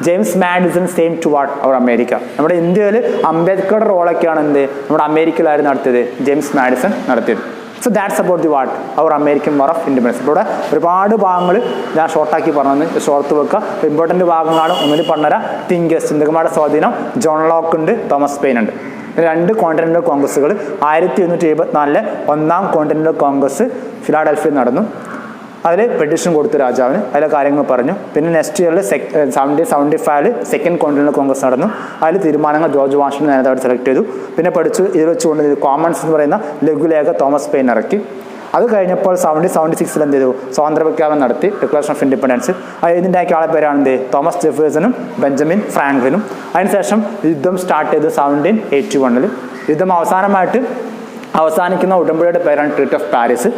James Madison same to what our America. നമ്മുടെ ഇന്ത്യയിൽ അംബേദ്കറുടെ റോളൊക്കെയാണ് എന്ത് നമ്മുടെ അമേരിക്കയിലായിരുന്നു നടത്തിയത്? ജെയിംസ് മാഡിസൺ നടത്തിയത്. So that's about the what our American war of Independence. ഇവിടെ ഒരുപാട് ഭാഗങ്ങൾ ഞാൻ ഷോർട്ടാക്കി പറഞ്ഞു, ഷോർട്ട് വെക്കുക. ഇമ്പോർട്ടൻറ്റ് ഭാഗങ്ങളാണ്. ഒന്നിൽ പറഞ്ഞുതരാം. തിങ്കേഴ്സ്, ചിന്തകന്മാരുടെ സ്വാധീനം. ജോൺ ലോക്ക് ഉണ്ട്, തോമസ് പെയിൻ ഉണ്ട്. 2 കോണ്ടിനെന്റൽ കോൺഗ്രസ്സുകൾ. 1774 ഒന്നാം കോണ്ടിനെന്റൽ കോൺഗ്രസ് ഫിലാഡൽഫിയയിൽ നടന്നു. അതിൽ പെറ്റീഷൻ കൊടുത്തു രാജാവിന്, അതിലെ കാര്യങ്ങൾ പറഞ്ഞു. പിന്നെ നെക്സ്റ്റ് ഇയറിൽ 1775 സെക്കൻഡ് കോണ്ടിനെന്റൽ കോൺഗ്രസ് നടന്നു. അതിൽ തീരുമാനങ്ങൾ ജോർജ് വാഷിംഗ്ടൺ നേതാവായിട്ട് സെലക്ട് ചെയ്തു. പിന്നെ പഠിച്ചു ഇതിൽ വെച്ചുകൊണ്ട് കോമൺസ് എന്ന് പറയുന്ന ലഘുലേഖ തോമസ് പെയിൻ ഇറക്കി. അത് കഴിഞ്ഞപ്പോൾ 1776 എന്ത് ചെയ്തു? സ്വാതന്ത്ര്യ പ്രഖ്യാപനം നടത്തി, ഡിക്ലറേഷൻ ഓഫ് ഇൻഡിപെൻഡൻസ്. ഇതിൻ്റെയൊക്കെ ആളെ പേരാണ് എന്ത്? തോമസ് ജെഫേഴ്സണും ബെഞ്ചമിൻ ഫ്രാങ്ക്ലിനും. അതിനുശേഷം യുദ്ധം സ്റ്റാർട്ട് ചെയ്തു 1781. യുദ്ധം അവസാനിക്കുന്ന ഉടമ്പടിയുടെ പേരാണ് ട്രീറ്റി ഓഫ് പാരീസ്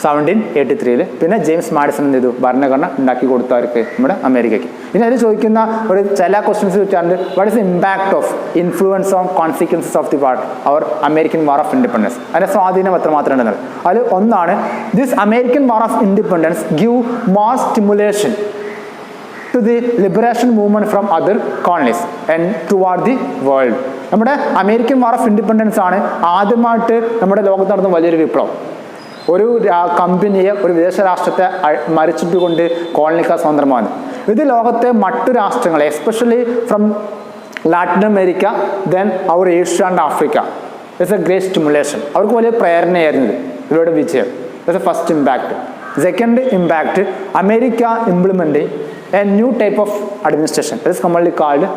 1783. പിന്നെ ജെയിംസ് മാഡിസൺ എന്ത് ചെയ്തു? ഭരണഘടന ഉണ്ടാക്കി കൊടുത്തവർക്ക് നമ്മുടെ അമേരിക്കയ്ക്ക്. ഇനി അതിൽ ചോദിക്കുന്ന ഒരു ചില ക്വസ്റ്റ്യൻസ് ചോദിച്ചാറുണ്ട്, what is the impact of influence on consequences of the war our American war of independence. അതിൻ്റെ സ്വാധീനം എത്രമാത്രം ഉണ്ടെന്നത്. അതിൽ ഒന്നാണ് this American war of independence give more stimulation to the liberation movement from other colonies and toward the world. നമ്മുടെ American war of independence ആണ് ആദ്യമായിട്ട് നമ്മുടെ ലോകത്ത് നടന്ന വലിയൊരു വിപ്ലവം. ഒരു കമ്പനിയെ, ഒരു വിദേശ രാഷ്ട്രത്തെ മരിച്ചിട്ടുകൊണ്ട് കോളനിക്കാർ സ്വതന്ത്രമാണ്. ഇത് ലോകത്തെ മറ്റു രാഷ്ട്രങ്ങളെ, especially from Latin America, then our Asia and Africa, it's a great stimulation. അവർക്ക് വലിയ പ്രേരണയായിരുന്നു ഇവരുടെ വിജയം. It's a first impact. Second impact, America implement a new type of administration. It is commonly called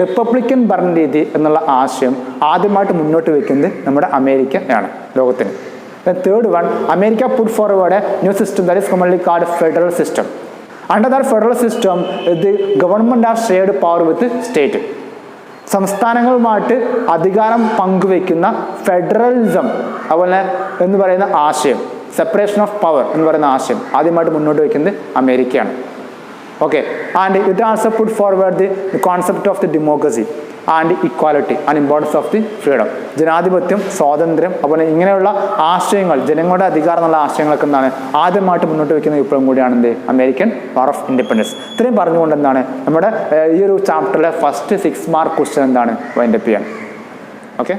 republican ഭരണരീതി എന്നുള്ള ആശയം ആദ്യമായിട്ട് മുന്നോട്ട് വയ്ക്കുന്നത് നമ്മുടെ അമേരിക്കയാണ് ലോകത്തിന്. The third one, America put forward a new system that is commonly called federal system. Under that federal system, the government has shared power with the state. സംസ്ഥാനങ്ങളുമായിട്ട് അധികാരം പങ്കുവെക്കുന്ന ഫെഡറലിസം അതുപോലെ എന്ന് പറയുന്ന ആശയം, സെപ്പറേഷൻ ഓഫ് പവർ എന്ന് പറയുന്ന ആശയം ആദ്യമായിട്ട് മുന്നോട്ട് വയ്ക്കുന്നത് അമേരിക്കയാണ്. Okay, and it also put forward the concept of the democracy and equality and importance of the freedom. ജനാധിപത്യം, സ്വാതന്ത്ര്യം, അതുപോലെ ഇങ്ങനെയുള്ള ആശയങ്ങൾ, ജനങ്ങളുടെ അധികാരം എന്നുള്ള ആശയങ്ങളൊക്കെ എന്താണ് ആദ്യമായിട്ട് മുന്നോട്ട് വയ്ക്കുന്ന വിപ്ലവം കൂടിയാണ് എന്ത് അമേരിക്കൻ വാർ ഓഫ് ഇൻഡിപെൻഡൻസ്. ഇത്രയും പറഞ്ഞുകൊണ്ട് എന്താണ് നമ്മുടെ ഈ ഒരു ചാപ്റ്ററിലെ ഫസ്റ്റ് 6 മാർക്ക് ക്വസ്റ്റ്യൻ എന്താണ് വൈൻഡപ്പ് ചെയ്യാൻ. ഓക്കെ.